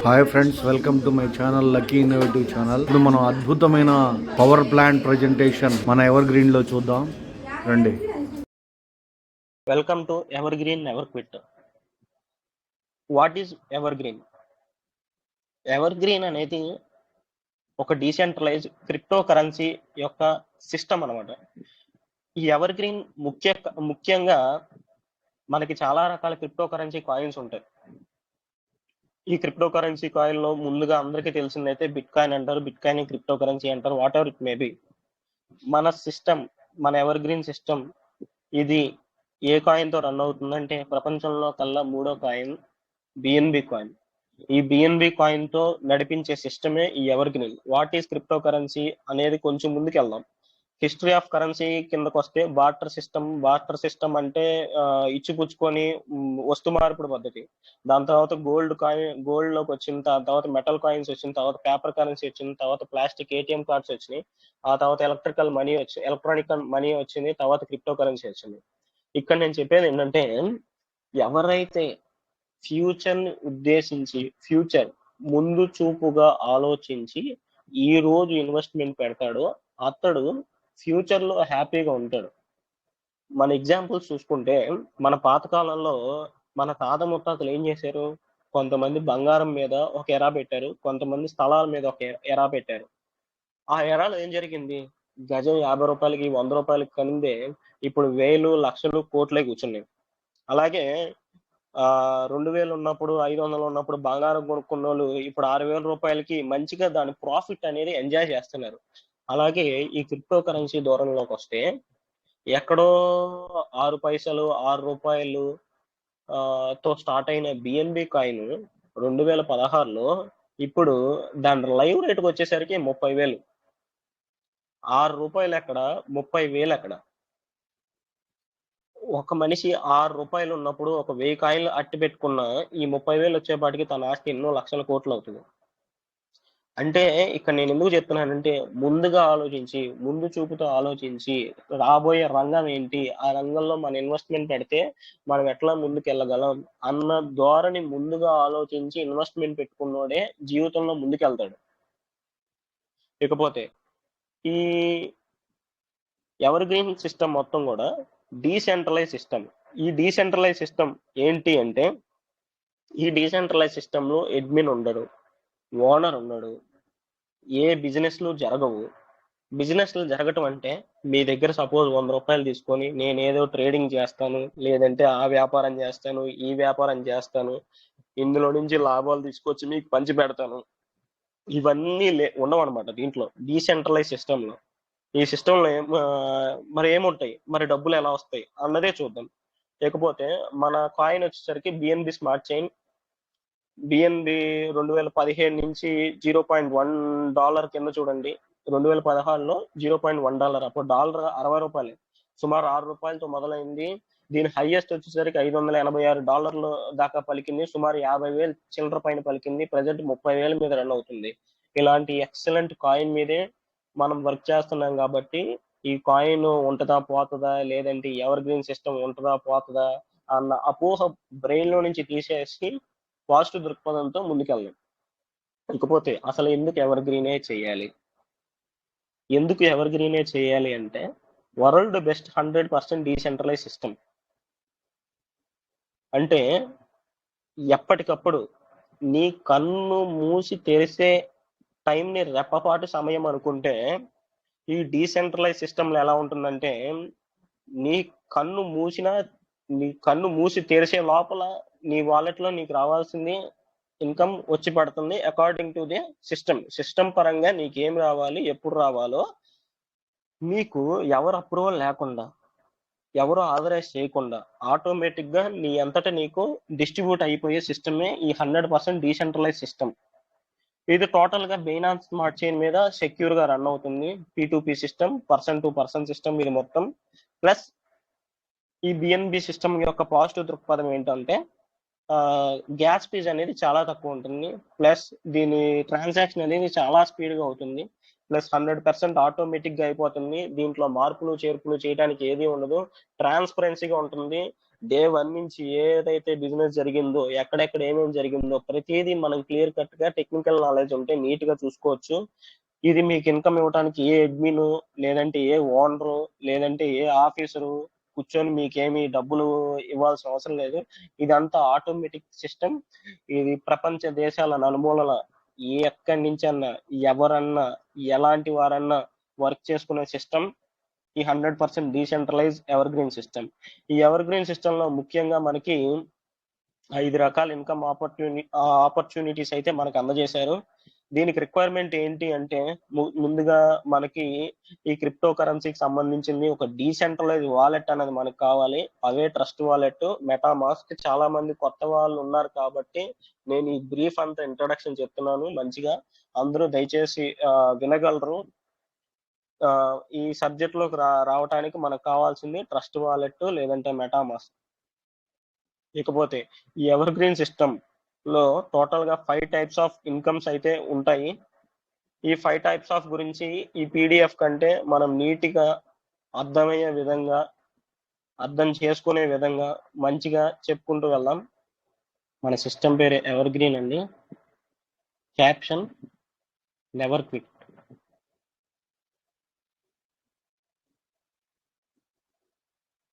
Hi friends, welcome to my channel lucky innovative channel. ఇప్పుడు మనం అద్భుతమైన పవర్ ప్లాంట్ ప్రజెంటేషన్ మన ఎవర్ గ్రీన్ లో చూద్దాం రండి. Welcome to ever green never quit. What is ever green? Ever green అనేది ఒక డీసెంట్రలైజ్ క్రిప్టో కరెన్సీ యొక్క సిస్టమ్ అనమాట. ఈ ఎవర్ గ్రీన్ ముఖ్యంగా మనకి చాలా రకాల క్రిప్టో కరెన్సీ కాయిన్స్ ఉంటాయి. ఈ క్రిప్టో కరెన్సీ కాయిన్ లో ముందుగా అందరికీ తెలిసిందైతే బిట్ కాయిన్ అంటారు, బిట్ కాయిన్ క్రిప్టో కరెన్సీ అంటారు, వాట్ ఎవర్ ఇట్ మేబీ. మన సిస్టమ్, మన ఎవర్ గ్రీన్ సిస్టమ్ ఇది ఏ కాయిన్ తో రన్ అవుతుందంటే ప్రపంచంలో కల్లా మూడో కాయిన్ బిఎన్బి కాయిన్. ఈ బిఎన్బి కాయిన్ తో నడిపించే సిస్టమే ఈ ever green. What is crypto currency అనేది కొంచెం ముందుకు వెళ్దాం. హిస్టరీ ఆఫ్ కరెన్సీ కిందకు వస్తే బార్టర్ సిస్టమ్ అంటే ఇచ్చిపుచ్చుకొని వస్తు మార్పిడి పద్ధతి. దాని తర్వాత గోల్డ్ లోకి వచ్చిన తర్వాత మెటల్ కాయిన్స్ వచ్చిన తర్వాత పేపర్ కరెన్సీ వచ్చిన తర్వాత ప్లాస్టిక్ ఏటీఎం కార్డ్స్ వచ్చినాయి. ఆ తర్వాత ఎలక్ట్రానిక్ మనీ వచ్చింది. తర్వాత క్రిప్టో కరెన్సీ వచ్చింది. ఇక్కడ నేను చెప్పేది ఏంటంటే, ఎవరైతే ఫ్యూచర్ ని ఉద్దేశించి ఫ్యూచర్ ముందు చూపుగా ఆలోచించి ఈ రోజు ఇన్వెస్ట్మెంట్ పెడతాడో అతడు ఫ్యూచర్ లో హ్యాపీగా ఉంటాడు. మన ఎగ్జాంపుల్స్ చూసుకుంటే మన పాతకాలంలో మన తాత ముత్తాతలు ఏం చేశారు? కొంతమంది బంగారం మీద ఒక ఎరా పెట్టారు, కొంతమంది స్థలాల మీద ఒక ఎరా పెట్టారు. ఆ ఎరాలో ఏం జరిగింది? గజం 50 రూపాయలకి 100 రూపాయలకి కనిందే ఇప్పుడు వేలు లక్షలు కోట్లే కూర్చున్నాయి. అలాగే 2000 ఉన్నప్పుడు 500 ఉన్నప్పుడు బంగారం కొనుక్కున్న వాళ్ళు ఇప్పుడు 6000 రూపాయలకి మంచిగా దాని ప్రాఫిట్ అనేది ఎంజాయ్ చేస్తున్నారు. అలాగే ఈ క్రిప్టో కరెన్సీ దూరంలోకి వస్తే ఎక్కడో 6 పైసలు 6 రూపాయలు తో స్టార్ట్ అయిన బిఎన్బి కాయిన్ 2016లో ఇప్పుడు దాని లైవ్ రేట్కి వచ్చేసరికి 30,000. 6 రూపాయలు ఎక్కడ, 30,000 ఎక్కడ? ఒక మనిషి 6 రూపాయలు ఉన్నప్పుడు ఒక 1000 కాయిన్లు అట్టి పెట్టుకున్న ఈ 30,000 వచ్చేపాటికి తన ఆస్తి ఎన్నో లక్షల కోట్లు అవుతుంది. అంటే ఇక్కడ నేను ఎందుకు చెప్తున్నానంటే, ముందుగా ఆలోచించి ముందు చూపుతో ఆలోచించి రాబోయే రంగం ఏంటి, ఆ రంగంలో మన ఇన్వెస్ట్మెంట్ పెడితే మనం ఎట్లా ముందుకెళ్ళగలం అన్న ధోరణి ముందుగా ఆలోచించి ఇన్వెస్ట్మెంట్ పెట్టుకున్నోడే జీవితంలో ముందుకెళ్తాడు. ఇకపోతే ఈ ఎవర్ గ్రీన్ సిస్టమ్ మొత్తం కూడా డీసెంట్రలైజ్ సిస్టమ్. ఈ డీసెంట్రలైజ్ సిస్టమ్ ఏంటి అంటే, ఈ డీసెంట్రలైజ్ సిస్టమ్ లో అడ్మిన్ ఉండడు, ఓనర్ ఉండడు, ఏ బిజినెస్లు జరగవు. బిజినెస్లు జరగటం అంటే మీ దగ్గర సపోజ్ 100 రూపాయలు తీసుకొని నేను ఏదో ట్రేడింగ్ చేస్తాను, లేదంటే ఆ వ్యాపారం చేస్తాను, ఈ వ్యాపారం చేస్తాను, ఇందులో నుంచి లాభాలు తీసుకొచ్చి మీకు పంచి పెడతాను, ఇవన్నీ ఉండవన్నమాట దీంట్లో డీసెంట్రలైజ్ సిస్టంలో. ఈ సిస్టంలో మరి ఏముంటాయి, మరి డబ్బులు ఎలా వస్తాయి అన్నదే చూద్దాం. లేకపోతే మన కాయిన్ వచ్చేసరికి బిఎన్బి స్మార్ట్ చైన్. బిఎన్బి 2017 నుంచి $0.1 కింద చూడండి. 2016లో $0.1. అప్పుడు డాలర్ 60 రూపాయలు, సుమారు 6 రూపాయలతో మొదలైంది. దీని హైయెస్ట్ వచ్చేసరికి $586 దాకా పలికింది. సుమారు 50,000 చిల్లర పైన పలికింది. ప్రజెంట్ 30,000 మీద రన్ అవుతుంది. ఇలాంటి ఎక్సలెంట్ కాయిన్ మీదే మనం వర్క్ చేస్తున్నాం కాబట్టి ఈ కాయిన్ ఉంటుందా పోతుందా, లేదంటే ఎవర్ గ్రీన్ సిస్టమ్ ఉంటుందా పోతుందా అన్న అపోహ బ్రెయిన్ లో నుంచి తీసేసి పాజిటివ్ దృక్పథంతో ముందుకెళ్ళాం. ఇకపోతే అసలు ఎందుకు ఎవర్ గ్రీనే చేయాలి? ఎందుకు ఎవర్ గ్రీనే చేయాలి అంటే, వరల్డ్ బెస్ట్ 100% డీసెంట్రలైజ్ సిస్టమ్. అంటే ఎప్పటికప్పుడు నీ కన్ను మూసి తెరిసే టైంని రెప్పపాటు సమయం అనుకుంటే, ఈ డీసెంట్రలైజ్ సిస్టంలో ఎలా ఉంటుందంటే, నీ కన్ను మూసి తెరిసే లోపల నీ వాలెట్లో నీకు రావాల్సింది ఇన్కమ్ వచ్చి పడుతుంది అకార్డింగ్ టు ది సిస్టమ్ పరంగా నీకేం రావాలి, ఎప్పుడు రావాలో నీకు ఎవరు అప్రూవల్ లేకుండా, ఎవరు ఆథరైజ్ చేయకుండా ఆటోమేటిక్ గా నీ అంతటా నీకు డిస్ట్రిబ్యూట్ అయిపోయే సిస్టమే ఈ 100% డీసెంట్రలైజ్ సిస్టమ్. ఇది టోటల్ గా బైనాన్స్ స్మార్ట్ చైన్ మీద సెక్యూర్ గా రన్ అవుతుంది. P2P system, person to person system ఇది మొత్తం. ప్లస్ ఈ బిఎన్బి సిస్టమ్ యొక్క పాజిటివ్ దృక్పథం ఏంటంటే, గ్యాస్ ఫీజ్ అనేది చాలా తక్కువ ఉంటుంది. ప్లస్ దీని ట్రాన్సాక్షన్ అనేది చాలా స్పీడ్ గా అవుతుంది. ప్లస్ 100% ఆటోమేటిక్ గా అయిపోతుంది. దీంట్లో మార్పులు చేర్పులు చేయడానికి ఏది ఉండదు. ట్రాన్స్పరెన్సీగా ఉంటుంది. డే 1 నుంచి ఏదైతే బిజినెస్ జరిగిందో, ఎక్కడెక్కడ ఏమేమి జరిగిందో ప్రతిదీ మనం క్లియర్ కట్ గా టెక్నికల్ నాలెడ్జ్ ఉంటే నీట్ గా చూసుకోవచ్చు. ఇది మీకు ఇన్కమ్ ఇవ్వడానికి ఏ అడ్మిన్, లేదంటే ఏ ఓనరు, లేదంటే ఏ ఆఫీసరు కూర్చొని మీకేమి డబ్బులు ఇవ్వాల్సిన అవసరం లేదు. ఇదంతా ఆటోమేటిక్ సిస్టమ్. ఇది ప్రపంచ దేశాల నలుమూలల ఎక్కడి నుంచన్నా, ఎవరన్నా, ఎలాంటి వారన్నా వర్క్ చేసుకునే సిస్టమ్ ఈ 100% డీసెంట్రలైజ్ ఎవర్ గ్రీన్ సిస్టమ్. ఈ ఎవర్ గ్రీన్ సిస్టమ్ లో ముఖ్యంగా మనకి 5 రకాల ఇన్కమ్ ఆపర్చునిటీస్ అయితే మనకు అందజేశారు. దీనికి రిక్వైర్మెంట్ ఏంటి అంటే ముందుగా మనకి ఈ క్రిప్టో కరెన్సీకి సంబంధించింది ఒక డీసెంట్రలైజ్ వాలెట్ అనేది మనకు కావాలి. అవే ట్రస్ట్ వాలెట్, మెటామాస్క్. చాలా మంది కొత్త వాళ్ళు ఉన్నారు కాబట్టి నేను ఈ బ్రీఫ్ అంతా ఇంట్రొడక్షన్ చెప్తున్నాను. మంచిగా అందరూ దయచేసి వినగలరు. ఈ సబ్జెక్ట్ లోకి రావడానికి మనకు కావాల్సింది ట్రస్ట్ వాలెట్ లేదంటే మెటామాస్క్. ఇకపోతే ఈ ఎవర్ గ్రీన్ సిస్టమ్ లో టోటల్ గా 5 టైప్స్ ఆఫ్ ఇన్కమ్స్ అయితే ఉంటాయి. ఈ 5 టైప్స్ ఆఫ్ గురించి ఈ పీడిఎఫ్ కంటే మనం నీట్ గా అర్థమయ్యే విధంగా, అర్థం చేసుకునే విధంగా మంచిగా చెప్పుకుంటూ వెళ్దాం. మన సిస్టమ్ పేరు ఎవర్ గ్రీన్ అండి. Caption never quit.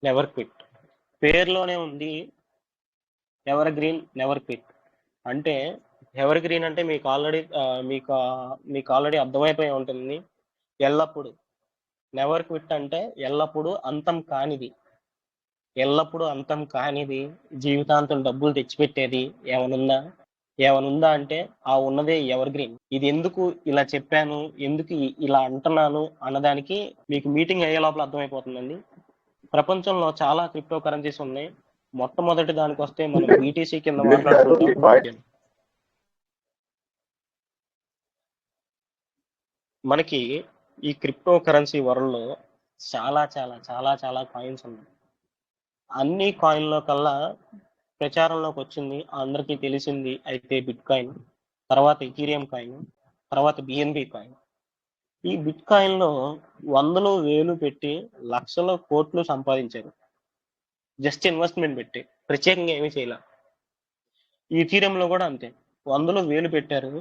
Never quit పేరులోనే ఉంది ఎవర్ గ్రీన్ నెవర్ క్విట్. అంటే ఎవర్ గ్రీన్ అంటే మీకు ఆల్రెడీ అర్థమైపోయి ఉంటుంది. ఎల్లప్పుడు. నెవర్ క్విట్ అంటే ఎల్లప్పుడూ అంతం కానిది. ఎల్లప్పుడూ అంతం కానిది, జీవితాంతం డబ్బులు తెచ్చిపెట్టేది ఏమనుందా అంటే ఆ ఉన్నదే ఎవర్ గ్రీన్. ఇది ఎందుకు ఇలా చెప్పాను, ఎందుకు ఇలా అంటున్నాను అన్నదానికి మీకు మీటింగ్ అయ్యే లోపల అర్థమైపోతుందండి. ప్రపంచంలో చాలా క్రిప్టో కరెన్సీస్ ఉన్నాయి. మొట్టమొదటి దానికి వస్తే మనం బీటీసీ కింద మాట్లాడుకుంటాం. మనకి ఈ క్రిప్టో కరెన్సీ వరల్డ్ లో చాలా చాలా చాలా చాలా కాయిన్స్ ఉన్నాయి. అన్ని కాయిన్లో కల్లా ప్రచారంలోకి వచ్చింది, అందరికీ తెలిసింది అయితే బిట్ కాయిన్, తర్వాత ఇథీరియం కాయిన్, తర్వాత బిఎన్బి కాయిన్. ఈ బిట్ కాయిన్ లో వందలు వేలు పెట్టి లక్షల కోట్లు సంపాదించారు. జస్ట్ ఇన్వెస్ట్మెంట్ పెట్టి, ప్రత్యేకంగా ఏమీ చేయాల. ఈ ఇథీరియంలో కూడా అంతే, వందలు వేలు పెట్టారు.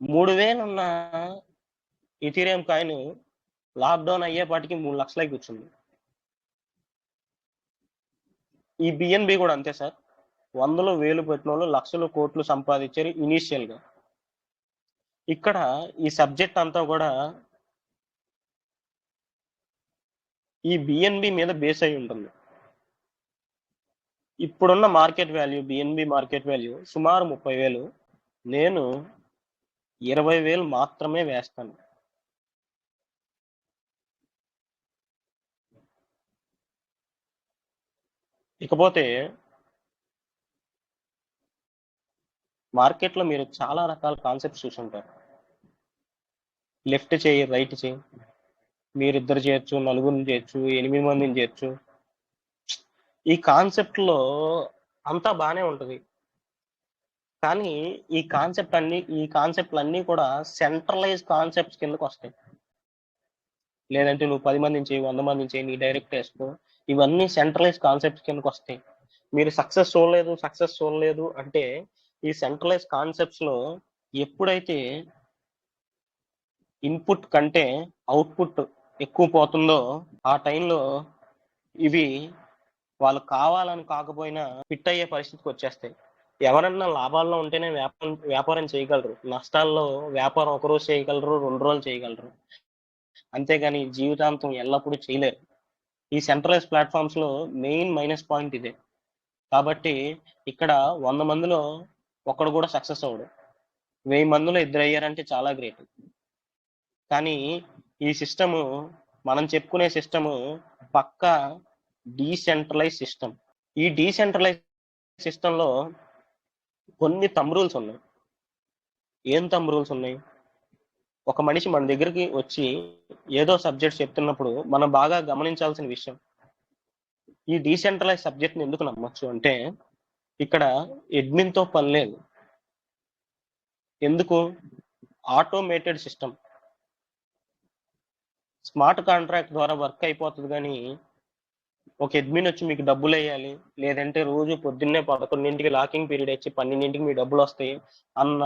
3000 ఉన్న ఇథీరియం కాయిన్ లాక్డౌన్ అయ్యేపాటికి 3 లక్షలై కూర్చుంది. ఈ బిఎన్బి కూడా అంతే సార్. వందలు వేలు పెట్టిన వాళ్ళు లక్షల కోట్లు సంపాదించారు ఇనీషియల్ గా. ఇక్కడ ఈ సబ్జెక్ట్ అంతా కూడా ఈ బిఎన్బి మీద బేస్ అయి ఉంటుంది. ఇప్పుడున్న market value, BNB market value సుమారు 30,000. నేను 20,000 మాత్రమే వేస్తాను. ఇకపోతే మార్కెట్లో మీరు చాలా రకాల కాన్సెప్ట్స్ చూసుంటారు. లెఫ్ట్ చేయి, రైట్ చేయి, మీరిద్దరు చేయొచ్చు, నలుగురిని చేయొచ్చు, 8 మందిని చేయొచ్చు. ఈ కాన్సెప్ట్ లో అంతా బాగానే ఉంటుంది. కానీ ఈ కాన్సెప్ట్లన్నీ కూడా సెంట్రలైజ్ కాన్సెప్ట్స్ కిందకు వస్తాయి. లేదంటే నువ్వు 10 మందిని చేయి, 100 మందిని చేయి, నీ డైరెక్ట్ వేసుకో, ఇవన్నీ సెంట్రలైజ్ కాన్సెప్ట్స్ కిందకు వస్తాయి. మీరు సక్సెస్ చూడలేదు అంటే ఈ సెంట్రలైజ్ కాన్సెప్ట్స్ లో ఎప్పుడైతే ఇన్పుట్ కంటే అవుట్పుట్ ఎక్కువ పోతుందో ఆ టైంలో ఇవి వాళ్ళు కావాలని కాకపోయినా ఫిట్ అయ్యే పరిస్థితికి వచ్చేస్తాయి. ఎవరన్నా లాభాల్లో ఉంటేనే వ్యాపారం చేయగలరు. నష్టాల్లో వ్యాపారం ఒక రోజు చేయగలరు, 2 రోజులు చేయగలరు. అంతేగాని జీవితాంతం ఎల్లప్పుడూ చేయలేరు. ఈ సెంట్రలైజ్ ప్లాట్ఫామ్స్ లో మెయిన్ మైనస్ పాయింట్ ఇదే. కాబట్టి ఇక్కడ 100 మందిలో ఒకడు కూడా సక్సెస్ అవ్వడు. 1000 మందిలో 2 అయ్యారంటే చాలా గ్రేట్. కానీ ఈ సిస్టము, మనం చెప్పుకునే సిస్టము పక్కా డీసెంట్రలైజ్ సిస్టమ్. ఈ డీసెంట్రలైజ్ సిస్టమ్ లో కొన్ని థంబ్ రూల్స్ ఉన్నాయి. ఏం థంబ్ రూల్స్ ఉన్నాయి? ఒక మనిషి మన దగ్గరికి వచ్చి ఏదో సబ్జెక్ట్ చెప్తున్నప్పుడు మనం బాగా గమనించాల్సిన విషయం, ఈ డీసెంట్రలైజ్ సబ్జెక్ట్ ని ఎందుకు నమ్మొచ్చు అంటే ఇక్కడ అడ్మిన్ తో పని లేదు. ఎందుకు? ఆటోమేటెడ్ సిస్టమ్, స్మార్ట్ కాంట్రాక్ట్ ద్వారా వర్క్ అయిపోతుంది. కానీ ఒక అడ్మిన్ వచ్చి మీకు డబ్బులు వేయాలి, లేదంటే రోజు పొద్దున్నే 11ంటికి లాకింగ్ పీరియడ్ ఇచ్చి 12ంటికి మీ డబ్బులు వస్తాయి అన్న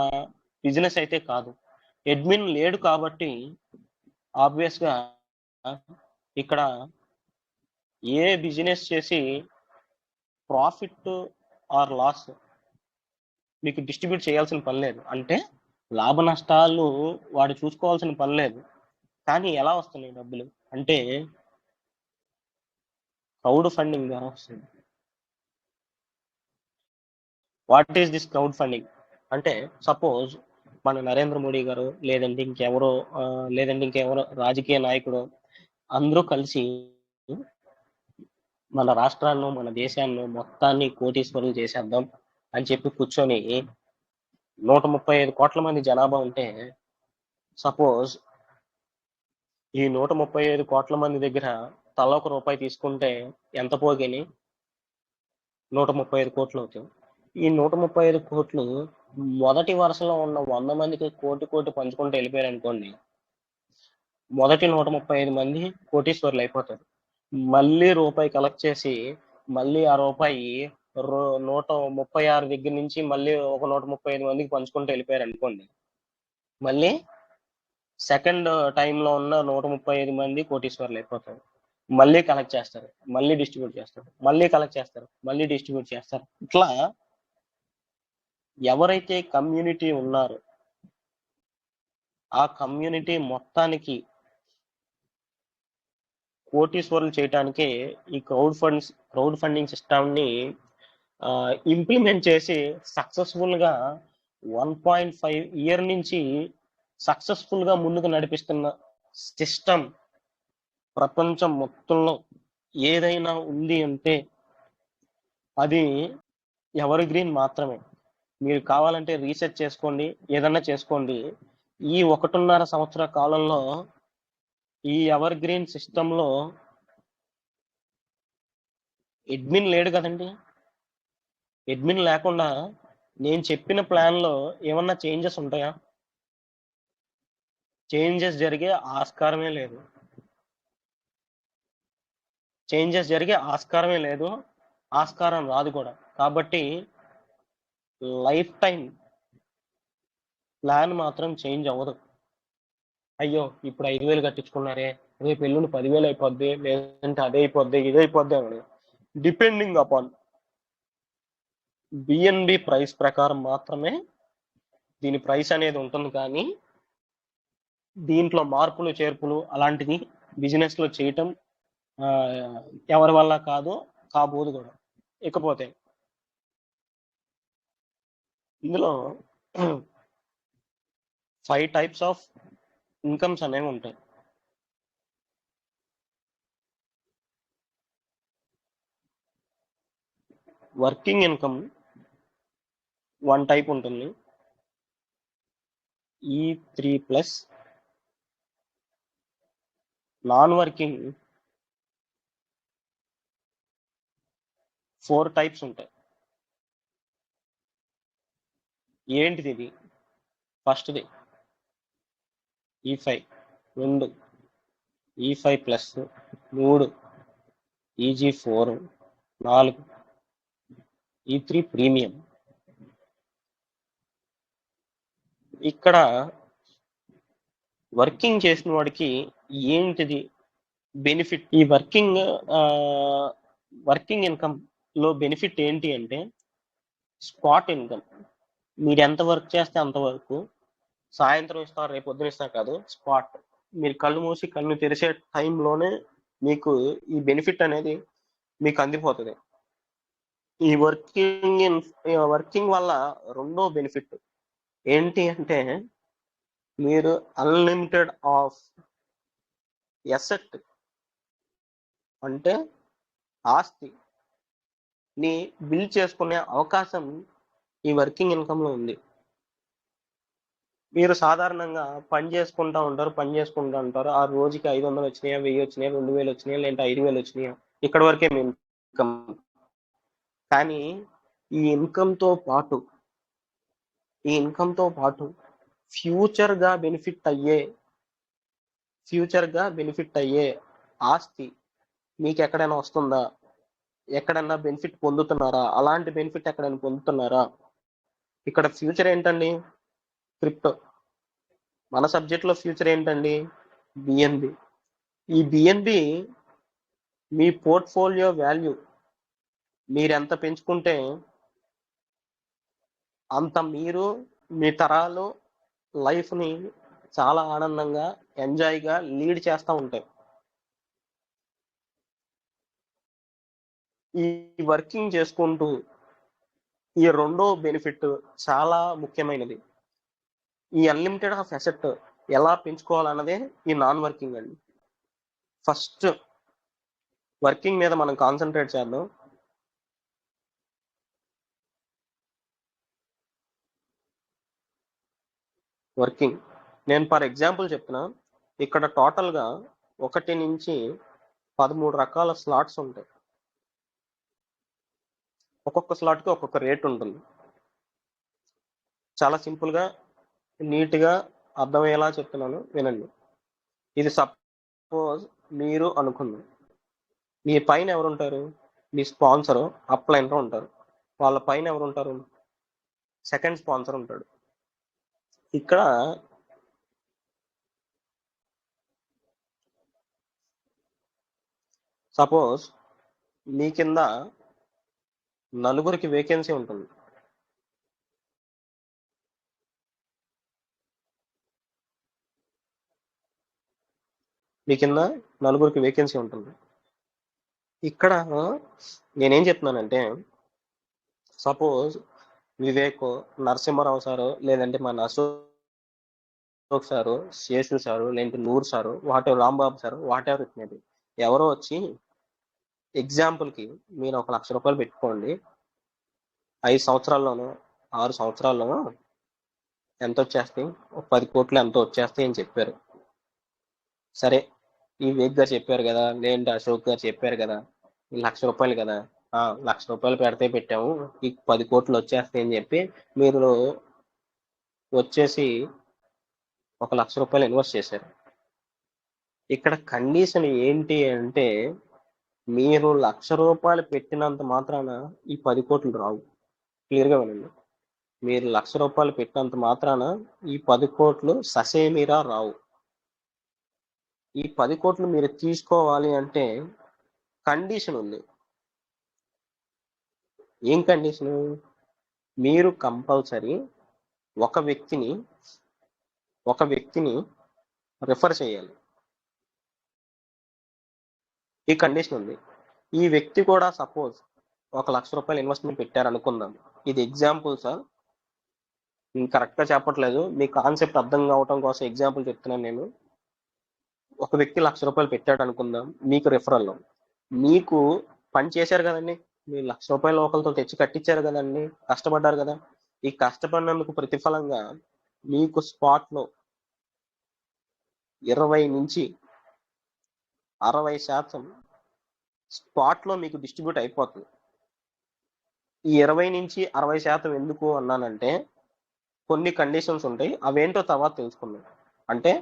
బిజినెస్ అయితే కాదు. అడ్మిన్ లేడు కాబట్టి ఆబ్వియస్ గా ఇక్కడ ఏ బిజినెస్ చేసి ప్రాఫిట్ ఆర్ లాస్ మీకు డిస్ట్రిబ్యూట్ చేయాల్సిన పని లేదు. అంటే లాభ నష్టాలు వాడు చూసుకోవాల్సిన పని లేదు. కానీ ఎలా వస్తున్నాయి డబ్బులు అంటే క్రౌడ్ ఫండింగ్ ద్వారా వస్తుంది. What is this crowd funding అంటే సపోజ్ మన నరేంద్ర మోడీ గారు లేదంటే ఇంకెవరో రాజకీయ నాయకుడు అందరూ కలిసి మన రాష్ట్రాలను మన దేశాన్ని మొత్తాన్ని కోటీశ్వరులు చేసేద్దాం అని చెప్పి కూర్చొని 135 కోట్ల మంది జనాభా ఉంటే సపోజ్ ఈ 135 కోట్ల మంది దగ్గర తల ₹1 తీసుకుంటే ఎంత పోగని 135 కోట్లు అవుతాయి. ఈ 135 కోట్లు మొదటి వరుసలో ఉన్న 100 మందికి కోటి పంచుకుంటూ వెళ్ళిపోయారు అనుకోండి, మొదటి 135 మంది కోటీశ్వరులు అయిపోతారు. మళ్ళీ రూపాయి కలెక్ట్ చేసి మళ్ళీ ఆ రూపాయి 136 దగ్గర నుంచి మళ్ళీ ఒక 135 మందికి పంచుకుంటూ వెళ్ళిపోయారు అనుకోండి, మళ్ళీ సెకండ్ టైంలో ఉన్న 135 మంది కోటీశ్వరులు అయిపోతారు. మళ్ళీ కలెక్ట్ చేస్తారు, మళ్ళీ డిస్ట్రిబ్యూట్ చేస్తారు, మళ్ళీ కలెక్ట్ చేస్తారు, మళ్ళీ డిస్ట్రిబ్యూట్ చేస్తారు. ఇట్లా ఎవరైతే కమ్యూనిటీ ఉన్నారో ఆ కమ్యూనిటీ మొత్తానికి కోటీశ్వరులు చేయటానికే ఈ క్రౌడ్ ఫండింగ్ సిస్టమ్ ని ఇంప్లిమెంట్ చేసి సక్సెస్ఫుల్ గా 1.5 ఇయర్ నుంచి సక్సెస్ఫుల్ గా ముందుకు నడిపిస్తున్న సిస్టమ్ ప్రపంచం మొత్తంలో ఏదైనా ఉంది అంటే అది ఎవర్ గ్రీన్ మాత్రమే. మీరు కావాలంటే రీసెర్చ్ చేసుకోండి, ఏదన్నా చేసుకోండి. ఈ 1.5 సంవత్సర కాలంలో ఈ ఎవర్ గ్రీన్ సిస్టమ్ లో అడ్మిన్ లేడు కదండి. అడ్మిన్ లేకుండా నేను చెప్పిన ప్లాన్ లో ఏమన్నా చేంజెస్ ఉంటాయా? చేంజెస్ జరిగే ఆస్కారమే లేదు. ఆస్కారం రాదు కూడా. కాబట్టి లైఫ్ టైం ప్లాన్ మాత్రం చేంజ్ అవ్వదు. అయ్యో ఇప్పుడు 5,000 కట్టించుకున్నారే, రేపు ఎల్లుండి 10,000 అయిపోద్ది, లేదంటే అదే అయిపోద్ది ఇదే అయిపోద్ది అని డిపెండింగ్ అపాన్ బిఎన్బి ప్రైస్ ప్రకారం మాత్రమే దీని ప్రైస్ అనేది ఉంటుంది. కానీ దీంట్లో మార్పులు చేర్పులు అలాంటివి బిజినెస్ లో చేయటం ఎవరి వల్ల కాదు, కాబోదు కూడా. ఇకపోతే ఇందులో 5 టైప్స్ ఆఫ్ ఇన్కమ్స్ అనేవి ఉంటాయి. వర్కింగ్ ఇన్కమ్ 1 టైప్ ఉంటుంది, E3+. నాన్ వర్కింగ్ 4 టైప్స్ ఉంటాయి. ఏంటిది ఇది? ఫస్ట్ది E5, 2 E5+, 3 EG4, 4 E3 premium. ఇక్కడ వర్కింగ్ చేసిన వాడికి ఏంటిది బెనిఫిట్? ఈ వర్కింగ్ ఇన్కమ్ లో బెనిఫిట్ ఏంటి అంటే స్పాట్ ఇన్కమ్. మీరు ఎంత వర్క్ చేస్తే అంతవరకు సాయంత్రం ఇస్తారు, రేపు పొద్దున ఇస్తారు కాదు, స్పాట్. మీరు కళ్ళు మూసి కళ్ళు తెరిసే టైంలోనే మీకు ఈ బెనిఫిట్ అనేది మీకు అందిపోతుంది. ఈ వర్కింగ్ వల్ల రెండో బెనిఫిట్ ఏంటి అంటే మీరు అన్లిమిటెడ్ ఆఫ్ ఎసెట్ అంటే ఆస్తి ని బిల్డ్ చేసుకునే అవకాశం ఈ వర్కింగ్ ఇన్కమ్ లో ఉంది. మీరు సాధారణంగా పని చేసుకుంటా ఉంటారు. ఆ రోజుకి 500 వచ్చినాయా, 1000 వచ్చినాయా, 2000 వచ్చినాయా, లేదంటే 5000 వచ్చినాయా, ఇక్కడ వరకే మీ ఇన్కమ్. కానీ ఈ ఇన్కమ్ తో పాటు ఫ్యూచర్ గా బెనిఫిట్ అయ్యే ఆస్తి మీకు ఎక్కడైనా వస్తుందా ఎక్కడన్నా బెనిఫిట్ పొందుతున్నారా, అలాంటి బెనిఫిట్ ఎక్కడైనా పొందుతున్నారా? ఇక్కడ ఫ్యూచర్ ఏంటండి? క్రిప్టో. మన సబ్జెక్ట్ లో ఫ్యూచర్ ఏంటండి? బిఎన్బి. ఈ బిఎన్బి మీ పోర్ట్ఫోలియో వాల్యూ మీరు ఎంత పెంచుకుంటే అంత మీరు మీ తరాలు లైఫ్ ని చాలా ఆనందంగా ఎంజాయ్గా లీడ్ చేస్తూ ఉంటాయి. ఈ వర్కింగ్ చేసుకుంటూ ఈ రెండో బెనిఫిట్ చాలా ముఖ్యమైనది. ఈ అన్లిమిటెడ్ ఆఫ్ అసెట్ ఎలా పెంచుకోవాలన్నదే ఈ నాన్ వర్కింగ్ అండి. ఫస్ట్ వర్కింగ్ మీద మనం కాన్సన్ట్రేట్ చేద్దాం. వర్కింగ్ నేను ఫర్ ఎగ్జాంపుల్ చెప్తున్నా. ఇక్కడ టోటల్గా 1 నుంచి 13 రకాల స్లాట్స్ ఉంటాయి. ఒక్కొక్క స్లాట్కి ఒక్కొక్క రేట్ ఉంటుంది. చాలా సింపుల్గా నీట్గా అర్థమయ్యేలా చెప్తున్నాను, వినండి. ఇది సపోజ్ మీరు అనుకుందాం, మీ పైన ఎవరు ఉంటారు? మీ స్పాన్సర్ అప్లైనర్ ఉంటారు. వాళ్ళ పైన ఎవరు ఉంటారు? సెకండ్ స్పాన్సర్ ఉంటాడు. ఇక్కడ సపోజ్ మీ కింద 4 వేకెన్సీ ఉంటుంది. మీ కింద 4 వేకెన్సీ ఉంటుంది. ఇక్కడ నేనేం చెప్తున్నానంటే, సపోజ్ వివేక్, నరసింహారావు సారు, లేదంటే మన అశోక్ సారు, శేషు సారు, లేదంటే నూరు sir, whatever Rambabu sir, whatever it maybe, ఎవరో వచ్చి ఎగ్జాంపుల్కి మీరు 1,00,000 రూపాయలు పెట్టుకోండి, 5 సంవత్సరాల్లోనో 6 సంవత్సరాల్లోనో ఎంత వచ్చేస్తాయి, 10 కోట్లు ఎంతో వచ్చేస్తాయి అని చెప్పారు. సరే, ఈ వివేక్ గారు చెప్పారు కదా, లేదంటే అశోక్ గారు చెప్పారు కదా, 1,00,000 రూపాయలు కదా, 1,00,000 రూపాయలు పెడితే పెట్టాము, ఈ 10 కోట్లు వచ్చేస్తాయి అని చెప్పి మీరు వచ్చేసి 1,00,000 రూపాయలు ఇన్వెస్ట్ చేశారు. ఇక్కడ కండిషన్ ఏంటి అంటే, మీరు 1,00,000 రూపాయలు పెట్టినంత మాత్రాన ఈ 10 కోట్లు రావు. క్లియర్గా వినండి. మీరు 1,00,000 రూపాయలు పెట్టినంత మాత్రాన ఈ 10 కోట్లు ససేమిరా రావు. ఈ 10 కోట్లు మీరు తీసుకోవాలి అంటే కండిషన్ ఉంది. ఏం కండిషను? మీరు కంపల్సరీ ఒక వ్యక్తిని రిఫర్ చేయాలి. ఈ కండిషన్ ఉంది. ఈ వ్యక్తి కూడా సపోజ్ 1,00,000 రూపాయలు ఇన్వెస్ట్మెంట్ పెట్టారు అనుకుందాం. ఇది ఎగ్జాంపుల్ సార్, కరెక్ట్గా చెప్పట్లేదు, మీ కాన్సెప్ట్ అర్థం కావటం కోసం ఎగ్జాంపుల్ చెప్తున్నాను నేను. ఒక వ్యక్తి 1,00,000 రూపాయలు పెట్టాడు అనుకుందాం, మీకు రిఫరల్లో. మీకు పని చేశారు కదండి, మీరు 1,00,000 రూపాయలు ఒకరితో తెచ్చి కట్టించారు కదండి, కష్టపడ్డారు కదా. ఈ కష్టపడినందుకు ప్రతిఫలంగా మీకు స్పాట్లో 20 నుంచి 60% స్పాట్లో మీకు డిస్ట్రిబ్యూట్ అయిపోతుంది. ఈ 20 నుంచి 60% ఎందుకు అన్నానంటే, కొన్ని కండిషన్స్ ఉంటాయి, అవేంటో తర్వాత తెలుసుకుందాం. అంటే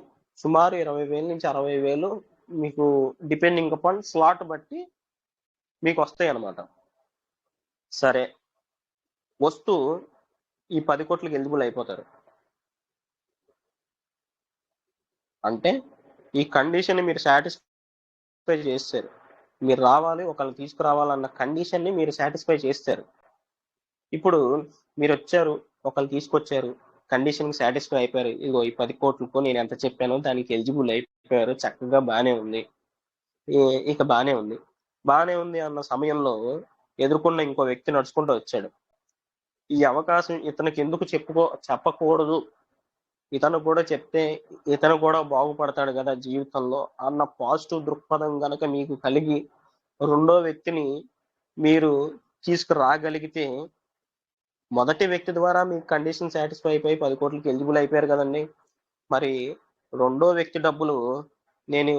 సుమారు 20,000 నుంచి 60,000 మీకు డిపెండింగ్ అపాన్ స్లాట్ బట్టి మీకు వస్తాయి అన్నమాట. సరే, వస్తూ ఈ 10 కోట్లకి ఎలిజిబుల్ అయిపోతారు. అంటే ఈ కండిషన్ మీరు సాటిస్ఫై చేస్తారు. మీరు రావాలి, ఒకళ్ళు తీసుకురావాలన్న కండిషన్ని మీరు సాటిస్ఫై చేస్తారు. ఇప్పుడు మీరు వచ్చారు, ఒకళ్ళు తీసుకొచ్చారు, కండిషన్కి సాటిస్ఫై అయిపోయారు, ఇదిగో ఈ 10 కోట్లకు నేను ఎంత చెప్పానో దానికి ఎలిజిబుల్ అయిపోయారు, చక్కగా బాగానే ఉంది. ఇక బాగానే ఉంది అన్న సమయంలో ఎదుర్కొన్న ఇంకో వ్యక్తి నడుచుకుంటూ వచ్చాడు. ఈ అవకాశం ఇతనికి ఎందుకు చెప్పకూడదు, ఇతను కూడా చెప్తే ఇతను కూడా బాగుపడతాడు కదా జీవితంలో అన్న పాజిటివ్ దృక్పథం కనుక మీకు కలిగి రెండో వ్యక్తిని మీరు తీసుకురాగలిగితే, మొదటి వ్యక్తి ద్వారా మీ కండిషన్ సాటిస్ఫై అయిపోయి 10 కోట్లకి ఎలిజిబుల్ అయిపోయారు కదండి. మరి రెండో వ్యక్తి డబ్బులు, నేను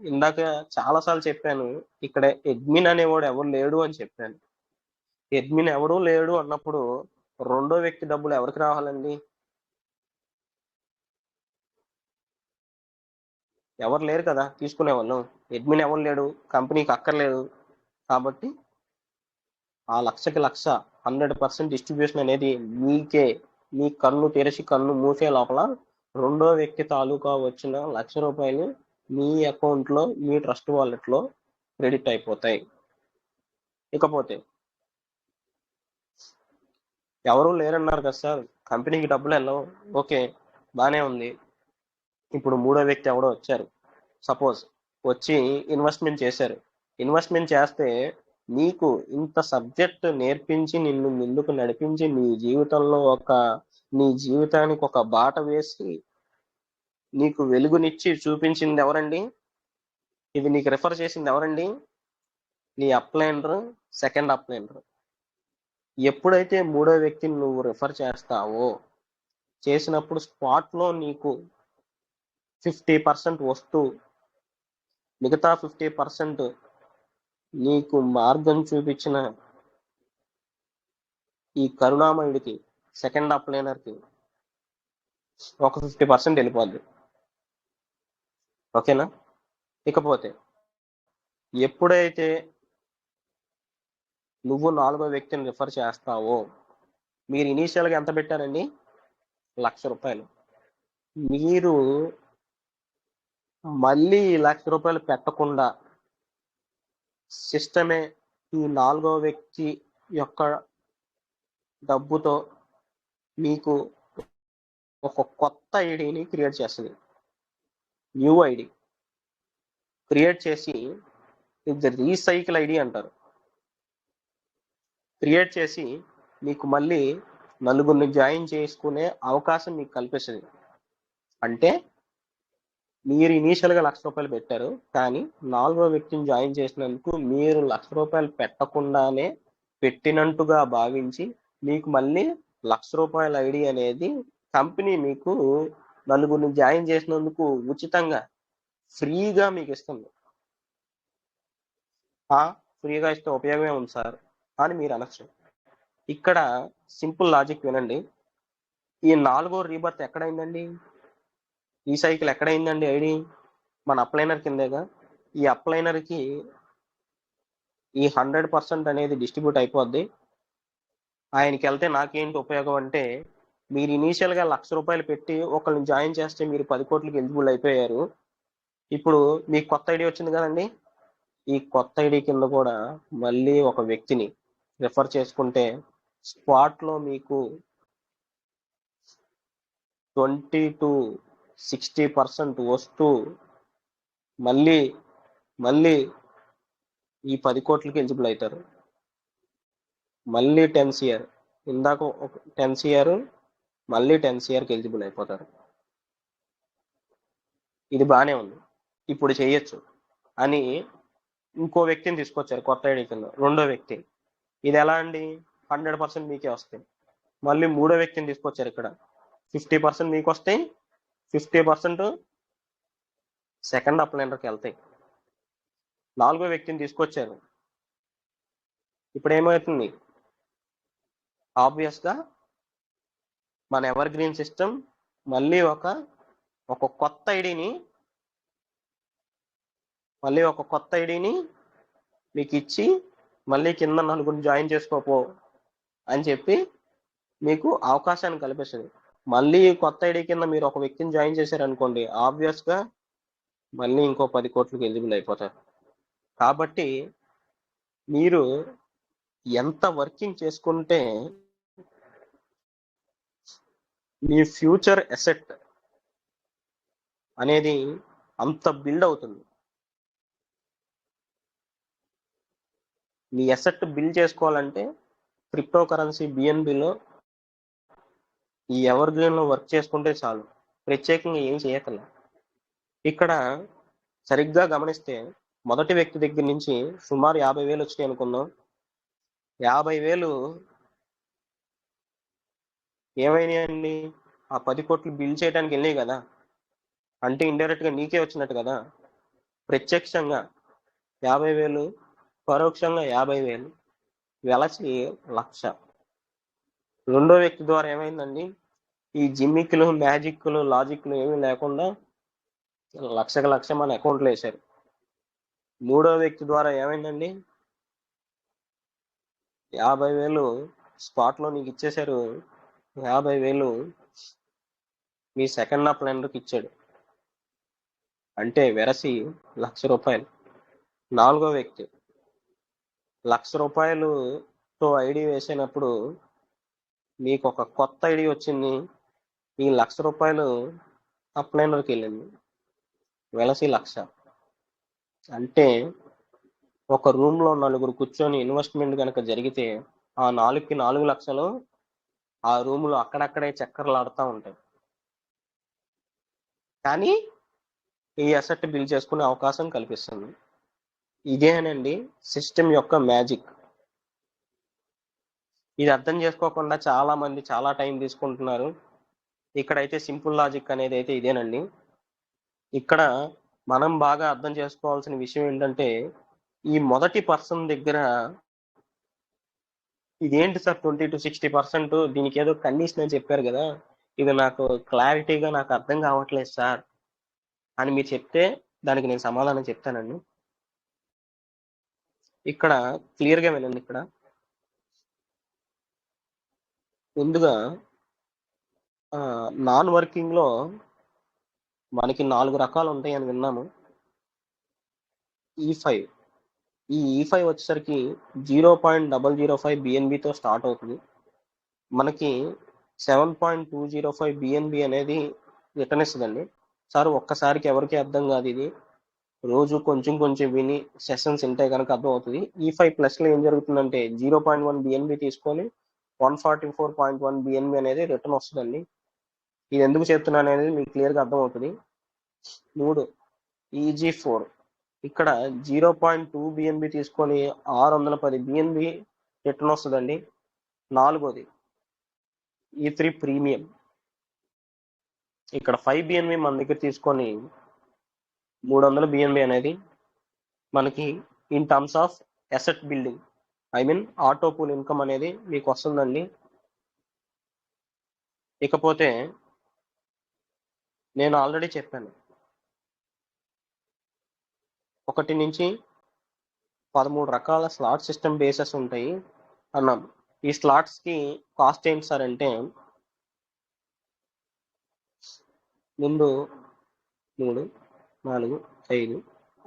ఇందాక చాలాసార్లు చెప్పాను, ఇక్కడ అడ్మిన్ అనేవాడు ఎవరు లేడు అని చెప్పాను. అడ్మిన్ ఎవడూ లేడు అన్నప్పుడు రెండో వ్యక్తి డబ్బులు ఎవరికి రావాలండి? ఎవరు లేరు కదా తీసుకునే వాళ్ళు. అడ్మిన్ ఎవరు లేడు, కంపెనీకి అక్కర్లేదు. కాబట్టి ఆ లక్షకి లక్ష 100% డిస్ట్రిబ్యూషన్ అనేది మీకే, మీ కన్ను తెరిచి కన్ను మూసే లోపల రెండో వ్యక్తి తాలూకా వచ్చిన ₹1,00,000 మీ అకౌంట్లో, మీ ట్రస్ట్ వాలెట్లో క్రెడిట్ అయిపోతాయి. ఇకపోతే ఎవరు లేరన్నారు కదా సార్, కంపెనీకి డబ్బులు వెళ్ళవు. ఓకే, బానే ఉంది. ఇప్పుడు మూడో వ్యక్తి ఎవడో వచ్చారు, సపోజ్ వచ్చి ఇన్వెస్ట్మెంట్ చేశారు. ఇన్వెస్ట్మెంట్ చేస్తే నీకు ఇంత సబ్జెక్ట్ నేర్పించి నిన్ను ముందుకు నడిపించి నీ జీవితానికి ఒక బాట వేసి నీకు వెలుగునిచ్చి చూపించింది ఎవరండి? ఇది నీకు రిఫర్ చేసింది ఎవరండి? నీ అప్లైనర్, సెకండ్ అప్లైనర్. ఎప్పుడైతే మూడో వ్యక్తిని నువ్వు రిఫర్ చేస్తావో, చేసినప్పుడు స్పాట్లో నీకు 50% వస్తూ మిగతా 50% నీకు మార్గం చూపించిన ఈ కరుణామయుడికి, సెకండ్ అప్లైనర్కి ఒక 50% వెళ్ళిపోద్ది. ఓకేనా? ఇకపోతే ఎప్పుడైతే నువ్వు నాలుగో వ్యక్తిని రిఫర్ చేస్తావో, మీరు ఇనీషియల్గా ఎంత పెట్టారండి? ₹1,00,000. మీరు మళ్ళీ ₹1,00,000 పెట్టకుండా సిస్టమే ఈ నాలుగో వ్యక్తి యొక్క డబ్బుతో మీకు ఒక కొత్త ఐడిని క్రియేట్ చేస్తుంది. న్యూ ఐడి క్రియేట్ చేసి, ఇది రీసైకిల్ ఐడి అంటారు. క్రియేట్ చేసి మీకు మళ్ళీ నలుగురిని జాయిన్ చేసుకునే అవకాశం మీకు కల్పిస్తుంది. అంటే మీరు ఇనీషియల్గా ₹1,00,000 పెట్టారు, కానీ నాలుగో వ్యక్తిని జాయిన్ చేసినందుకు మీరు ₹1,00,000 పెట్టకుండానే పెట్టినట్టుగా భావించి మీకు మళ్ళీ ₹1,00,000 ఐడి అనేది కంపెనీ మీకు నలుగురిని జాయిన్ చేసినందుకు ఉచితంగా ఫ్రీగా మీకు ఇస్తుంది. ఫ్రీగా ఇస్తే ఉపయోగమే ఉంది సార్ అని మీరు అనొచ్చు. ఇక్కడ సింపుల్ లాజిక్ వినండి. ఈ నాలుగో రీబర్త్ ఎక్కడైందండి? ఈ సైకిల్ ఎక్కడైందండి? ఐడి మన అప్లైనర్ కిందేగా. ఈ అప్లైనర్కి ఈ 100% అనేది డిస్ట్రిబ్యూట్ అయిపోద్ది. ఆయనకి వెళ్తే నాకేంటి ఉపయోగం అంటే, మీరు ఇనీషియల్గా ₹1,00,000 పెట్టి ఒకరిని జాయిన్ చేస్తే మీరు 10 కోట్లకి ఎలిజిబుల్ అయిపోయారు. ఇప్పుడు మీకు కొత్త ఐడి వచ్చింది కదండి, ఈ కొత్త ఐడి కింద కూడా మళ్ళీ ఒక వ్యక్తిని రిఫర్ చేసుకుంటే స్పాట్లో మీకు 20 to 60% వస్తూ మళ్ళీ ఈ 10 కోట్లకి ఎలిజిబుల్ అవుతారు. మళ్ళీ 10 CR, ఇందాక 10 CR, మళ్ళీ 10 CRకి ఎలిజిబుల్ అయిపోతారు. ఇది బాగానే ఉంది, ఇప్పుడు చేయొచ్చు అని ఇంకో వ్యక్తిని తీసుకొచ్చారు కొత్త ఐడి కింద, రెండో వ్యక్తి. ఇది ఎలా అండి? 100% మీకే వస్తాయి. మళ్ళీ మూడో వ్యక్తిని తీసుకొచ్చారు, ఇక్కడ 50% మీకు వస్తాయి, 50% సెకండ్ అప్లైనర్కి వెళ్తాయి. నాలుగో వ్యక్తిని తీసుకొచ్చారు, ఇప్పుడు ఏమవుతుంది? ఆబ్వియస్గా మన ఎవర్ గ్రీన్ సిస్టమ్ మళ్ళీ ఒక కొత్త ఐడిని మీకు ఇచ్చి మళ్ళీ కింద నలుగురిని జాయిన్ చేసుకోపో అని చెప్పి మీకు అవకాశాన్ని కల్పిస్తుంది. మళ్ళీ కొత్త ఐడి కింద మీరు ఒక వ్యక్తిని జాయిన్ చేశారనుకోండి, ఆబ్వియస్గా మళ్ళీ ఇంకో 10 కోట్లకి ఎలిజిబుల్ అయిపోతారు. కాబట్టి మీరు ఎంత వర్కింగ్ చేసుకుంటే మీ ఫ్యూచర్ అసెట్ అనేది అంత బిల్డ్ అవుతుంది. మీ అసెట్ బిల్డ్ చేసుకోవాలంటే క్రిప్టో కరెన్సీ BNBలో ఈ ఎవర్ గ్రీన్లో వర్క్ చేసుకుంటే చాలు, ప్రత్యేకంగా ఏం చేయక్కర్లేదు. ఇక్కడ సరిగ్గా గమనిస్తే మొదటి వ్యక్తి దగ్గర నుంచి సుమారు 50,000 వచ్చినాయి అనుకుందాం. 50,000 ఏమైనాయండి? ఆ 10 కోట్లు బిల్ చేయడానికి వెళ్ళినాయి కదా, అంటే ఇండైరెక్ట్గా నీకే వచ్చినట్టు కదా. ప్రత్యక్షంగా 50,000, పరోక్షంగా 50,000, వెలసి 1,00,000. రెండో వ్యక్తి ద్వారా ఏమైందండి? ఈ జిమ్మిక్లు, మ్యాజిక్లు, లాజిక్లు ఏమీ లేకుండా 1,00,000కి 1,00,000 మన అకౌంట్లో వేశారు. మూడో వ్యక్తి ద్వారా ఏమైందండి? 50,000 స్పాట్లో నీకు ఇచ్చేశారు. 50,000 మీ సెకండ్ అప్లైనర్కి ఇచ్చాడు. అంటే వెరసి ₹1,00,000. నాలుగో వ్యక్తి ₹1,00,000తో ఐడి వేసినప్పుడు మీకు ఒక కొత్త ఐడి వచ్చింది. ఈ ₹1,00,000 అప్లైనర్కి వెళ్ళింది. వెలసి 1,00,000. అంటే ఒక రూమ్లో నలుగురు కూర్చొని ఇన్వెస్ట్మెంట్ కనుక జరిగితే ఆ 4కి 4 లక్షలు ఆ రూములో అక్కడక్కడే చక్కర్లాడుతూ ఉంటాయి. కానీ ఈ అసెట్ బిల్డ్ చేసుకునే అవకాశం కల్పిస్తుంది. ఇదేనండి సిస్టమ్ యొక్క మ్యాజిక్. ఇది అర్థం చేసుకోకుండా చాలా మంది చాలా టైం తీసుకుంటున్నారు. ఇక్కడైతే సింపుల్ లాజిక్ అనేది అయితే ఇదేనండి. ఇక్కడ మనం బాగా అర్థం చేసుకోవాల్సిన విషయం ఏంటంటే ఈ మొదటి పర్సన్ దగ్గర ఇదేంటి సార్ 20 to 60%, దీనికి ఏదో కండిషన్ అని చెప్పారు కదా, ఇది నాకు క్లారిటీగా నాకు అర్థం కావట్లేదు సార్ అని మీరు చెప్తే దానికి నేను సమాధానం చెప్తానండి. ఇక్కడ క్లియర్గా వినండి. ఇక్కడ ముందుగా నాన్ వర్కింగ్లో మనకి 4 రకాలు ఉంటాయి అని విన్నాము. E5 ఈ E5 వచ్చేసరికి 0.005 BNBతో స్టార్ట్ అవుతుంది. మనకి 7.205 BNB అనేది రిటర్న్ ఇస్తుందండి. సార్ ఒక్కసారికి ఎవరికి అర్థం కాదు, ఇది రోజు కొంచెం కొంచెం విని సెషన్స్ ఉంటే కనుక అర్థం అవుతుంది. E5+ ఏం జరుగుతుందంటే 0.1 BNB తీసుకొని 144.1 BNB అనేది రిటర్న్ వస్తుందండి. ఇది ఎందుకు చెప్తున్నాను అనేది మీకు క్లియర్గా అర్థం అవుతుంది. 3 EG4 ఇక్కడ 0.2 BNB తీసుకొని 610 BNB రిటర్న్ వస్తుందండి. 4ది E3 ప్రీమియం ఇక్కడ 5 BNB మన దగ్గర తీసుకొని 300 BNB అనేది మనకి in terms of asset building, I mean auto pool income అనేది మీకు వస్తుందండి. ఇకపోతే నేను ఆల్రెడీ చెప్పాను 1 నుంచి 13 రకాల స్లాట్ సిస్టమ్ బేసెస్ ఉంటాయి అన్నాం. ఈ స్లాట్స్కి కాస్ట్ ఏంటి సార్ అంటే ముందు 3, 4, 5,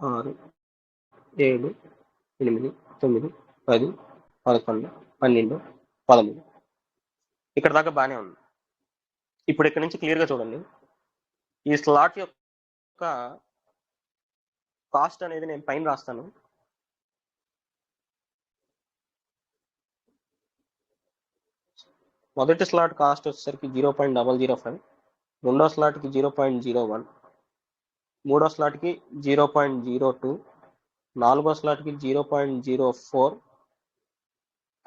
6, 7, 8, 9, 10, 11, 12, 13 ఇక్కడ దాకా బాగానే ఉంది. ఇప్పుడు ఇక్కడ నుంచి క్లియర్గా చూడండి. ఈ స్లాట్ యొక్క కాస్ట్ అనేది నేను పైన రాస్తాను. మొదటి స్లాట్ కాస్ట్ వచ్చేసరికి 0.005, రెండో స్లాట్కి 0.01, మూడో స్లాట్కి 0.02, నాలుగో స్లాట్కి 0.04,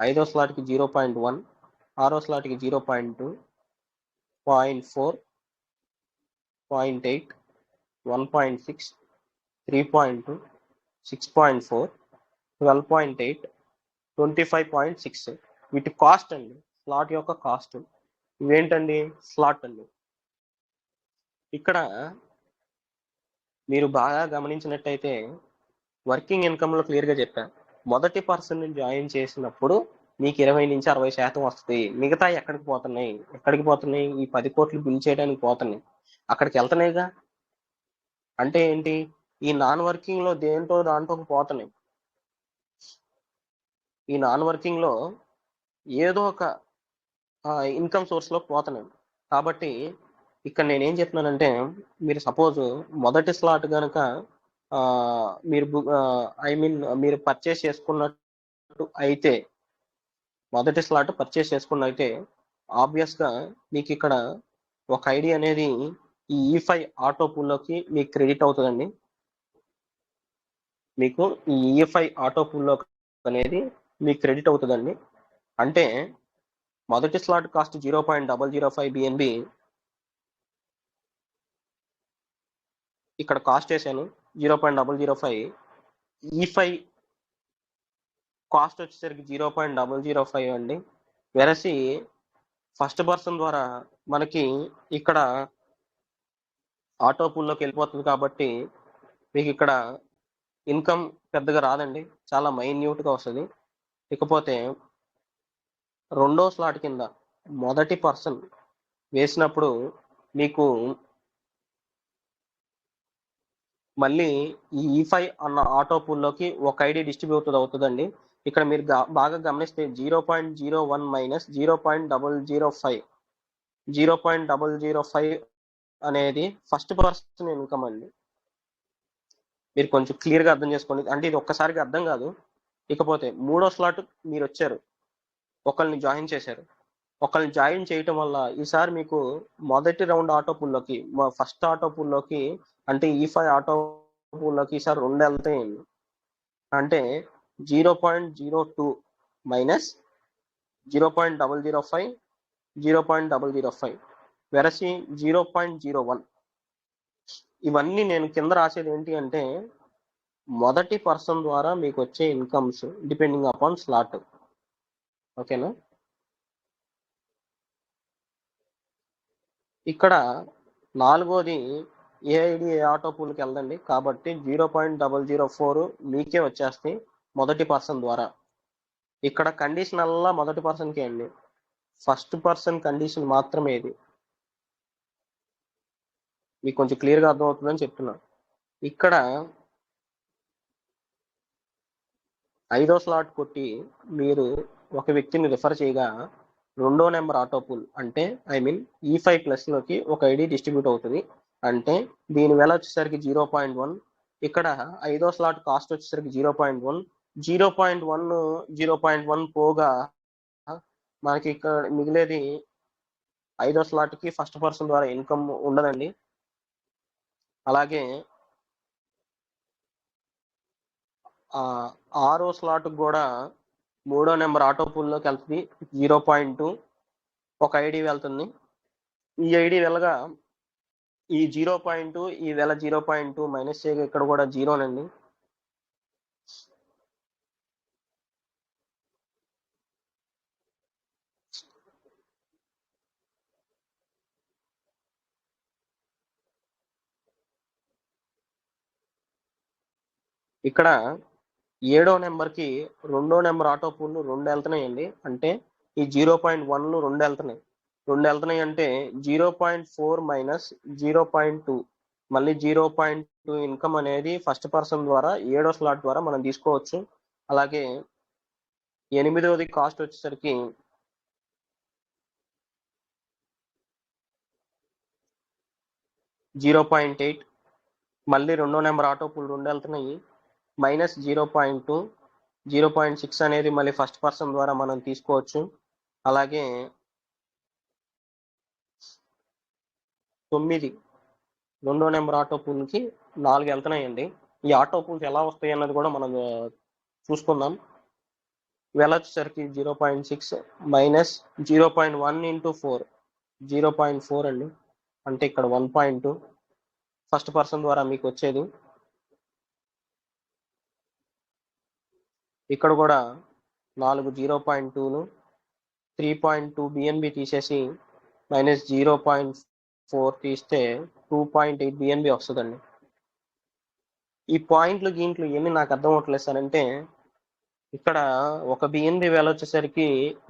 ఐదో స్లాట్కి 0.1, ఆరో స్లాట్కి 0.2, 0.4, 0.8, 1.6, 3.2, 6.4, 12.8, 25.6 వీటి కాస్ట్ అండి. స్లాట్ యొక్క కాస్ట్ ఇవేంటండి? స్లాట్ అండి. ఇక్కడ మీరు బాగా గమనించినట్టయితే వర్కింగ్ ఇన్కమ్లో క్లియర్గా చెప్పాను. మొదటి పర్సన్ జాయిన్ చేసినప్పుడు మీకు 20 నుంచి 60% వస్తుంది. మిగతా ఎక్కడికి పోతున్నాయి? ఈ 10 కోట్లు బిల్ చేయడానికి పోతున్నాయి. అక్కడికి వెళ్తున్నాయిగా. అంటే ఏంటి? ఈ నాన్ వర్కింగ్లో దాంట్లో పోతున్నాయి. ఈ నాన్ వర్కింగ్లో ఏదో ఒక ఇన్కమ్ సోర్స్లో పోతున్నాయి. కాబట్టి ఇక్కడ నేనేం చెప్తున్నానంటే మీరు సపోజ్ మొదటి స్లాట్ కనుక మీరు పర్చేస్ చేసుకున్నట్టు అయితే, మొదటి స్లాట్ పర్చేస్ చేసుకున్నట్టయితే ఆబ్వియస్గా మీకు ఇక్కడ ఒక ఐడి అనేది ఈ E5 ఆటో పూల్లోకి మీకు క్రెడిట్ అవుతుందండి. మీకు ఈ E5 ఆటో పూల్లో అనేది మీకు క్రెడిట్ అవుతుందండి. అంటే మొదటి స్లాట్ కాస్ట్ 0.005 BNB ఇక్కడ కాస్ట్ వేసాను 0.005. E5 కాస్ట్ వచ్చేసరికి 0.005 అండి. వెరసి ఫస్ట్ పర్సన్ ద్వారా మనకి ఇక్కడ ఆటో పూల్లోకి వెళ్ళిపోతుంది కాబట్టి మీకు ఇక్కడ ఇన్కమ్ పెద్దగా రాదండి, చాలా మైన్యూట్గా వస్తుంది. ఇకపోతే రెండో స్లాట్ కింద మొదటి పర్సన్ వేసినప్పుడు మీకు మళ్ళీ ఈ E5 అన్న ఆటో పూల్లోకి ఒక ఐడి డిస్ట్రిబ్యూట్ అవుతుందండి. ఇక్కడ మీరు బాగా గమనిస్తే 0.01 మైనస్ 0.005 0.005 అనేది ఫస్ట్ పర్సన్ ఇన్కమ్ అండి. మీరు కొంచెం క్లియర్గా అర్థం చేసుకోండి. అంటే ఇది ఒక్కసారిగా అర్థం కాదు. ఇకపోతే మూడో స్లాట్ మీరు వచ్చారు, ఒకరిని జాయిన్ చేశారు. ఒకరిని జాయిన్ చేయటం వల్ల ఈసారి మీకు మొదటి రౌండ్ ఆటో పూల్లోకి ఫస్ట్ ఆటో పూల్లోకి అంటే E5 ఆటో పూల్లోకి ఈసారి 2 వెళ్తాయండి. అంటే 0.02 మైనస్ 0.005 0.005 వెరసి 0.01. ఇవన్నీ నేను కింద రాసేది ఏంటి అంటే మొదటి పర్సన్ ద్వారా మీకు వచ్చే ఇన్కమ్స్ డిపెండింగ్ అపాన్ స్లాట్. ఓకేనా? ఇక్కడ నాలుగోది ఏఐడి ఆటో పూల్కి వెళ్దండి, కాబట్టి 0.004 మీకే వచ్చేస్తాయి మొదటి పర్సన్ ద్వారా. ఇక్కడ కండిషన్ అల్లా మొదటి పర్సన్కే అండి, ఫస్ట్ పర్సన్ కండిషన్ మాత్రమే ఇది. మీకు కొంచెం క్లియర్గా అర్థమవుతుందని చెప్తున్నా. ఇక్కడ 5వ స్లాట్ కొట్టి మీరు ఒక వ్యక్తిని రిఫర్ చేయగా రెండో నెంబర్ ఆటో పూల్ అంటే E5 ప్లస్లోకి ఒక ఐడి డిస్ట్రిబ్యూట్ అవుతుంది. అంటే దీని వేల వచ్చేసరికి 0.1. ఇక్కడ 5వ స్లాట్ కాస్ట్ వచ్చేసరికి 0.1. 0.1 పోగా మనకి ఇక్కడ మిగిలేది 5వ స్లాట్కి ఫస్ట్ పర్సన్ ద్వారా ఇన్కమ్ ఉండదండి. అలాగే 6వ స్లాట్ కూడా 3వ నెంబర్ ఆటో పూల్లోకి వెళ్తుంది. 0.2 ఒక ఐడి వెళ్తుంది. ఈ ఐడి వెళ్ళగా ఈ 0.2 ఈ వేల 0.2 మైనస్ చేయగా ఇక్కడ కూడా జీరోనండి. ఇక్కడ 7వ నెంబర్కి రెండో నెంబర్ ఆటో పూల్ 2 వెళ్తున్నాయండి. అంటే ఈ 0.1లు 2 వెళ్తున్నాయి అంటే 0.4 మైనస్ 0.2 మళ్ళీ 0.2 ఇన్కమ్ అనేది ఫస్ట్ పర్సన్ ద్వారా 7వ స్లాట్ ద్వారా మనం తీసుకోవచ్చు. అలాగే 8వది కాస్ట్ వచ్చేసరికి 0.8 మళ్ళీ రెండో నెంబర్ ఆటో పూల్ 2 వెళ్తున్నాయి మైనస్ 0.2 0.6 అనేది మళ్ళీ ఫస్ట్ పర్సన్ ద్వారా మనం తీసుకోవచ్చు. అలాగే 9 రెండో నెంబర్ ఆటో పూల్కి 4 వెళ్తున్నాయండి. ఈ ఆటో పూల్స్ ఎలా వస్తాయి అన్నది కూడా మనం చూసుకుందాం. వెళ్ళొచ్చేసరికి 0.6 మైనస్ 0.1 ఇంటూ 4 0.4 అండి. అంటే ఇక్కడ 1.2 ఫస్ట్ పర్సన్ ద్వారా మీకు వచ్చేది. ఇక్కడ కూడా 4 0.2లు 3.2 బిఎన్బి తీసేసి మైనస్ 0.4 తీస్తే 2.8 బిఎన్బి వస్తుందండి. ఈ పాయింట్లు గీంట్లు ఇవన్నీ నాకు అర్థం అవట్లేదు సార్. అంటే ఇక్కడ ఒక బిఎన్బి వేల వచ్చేసరికి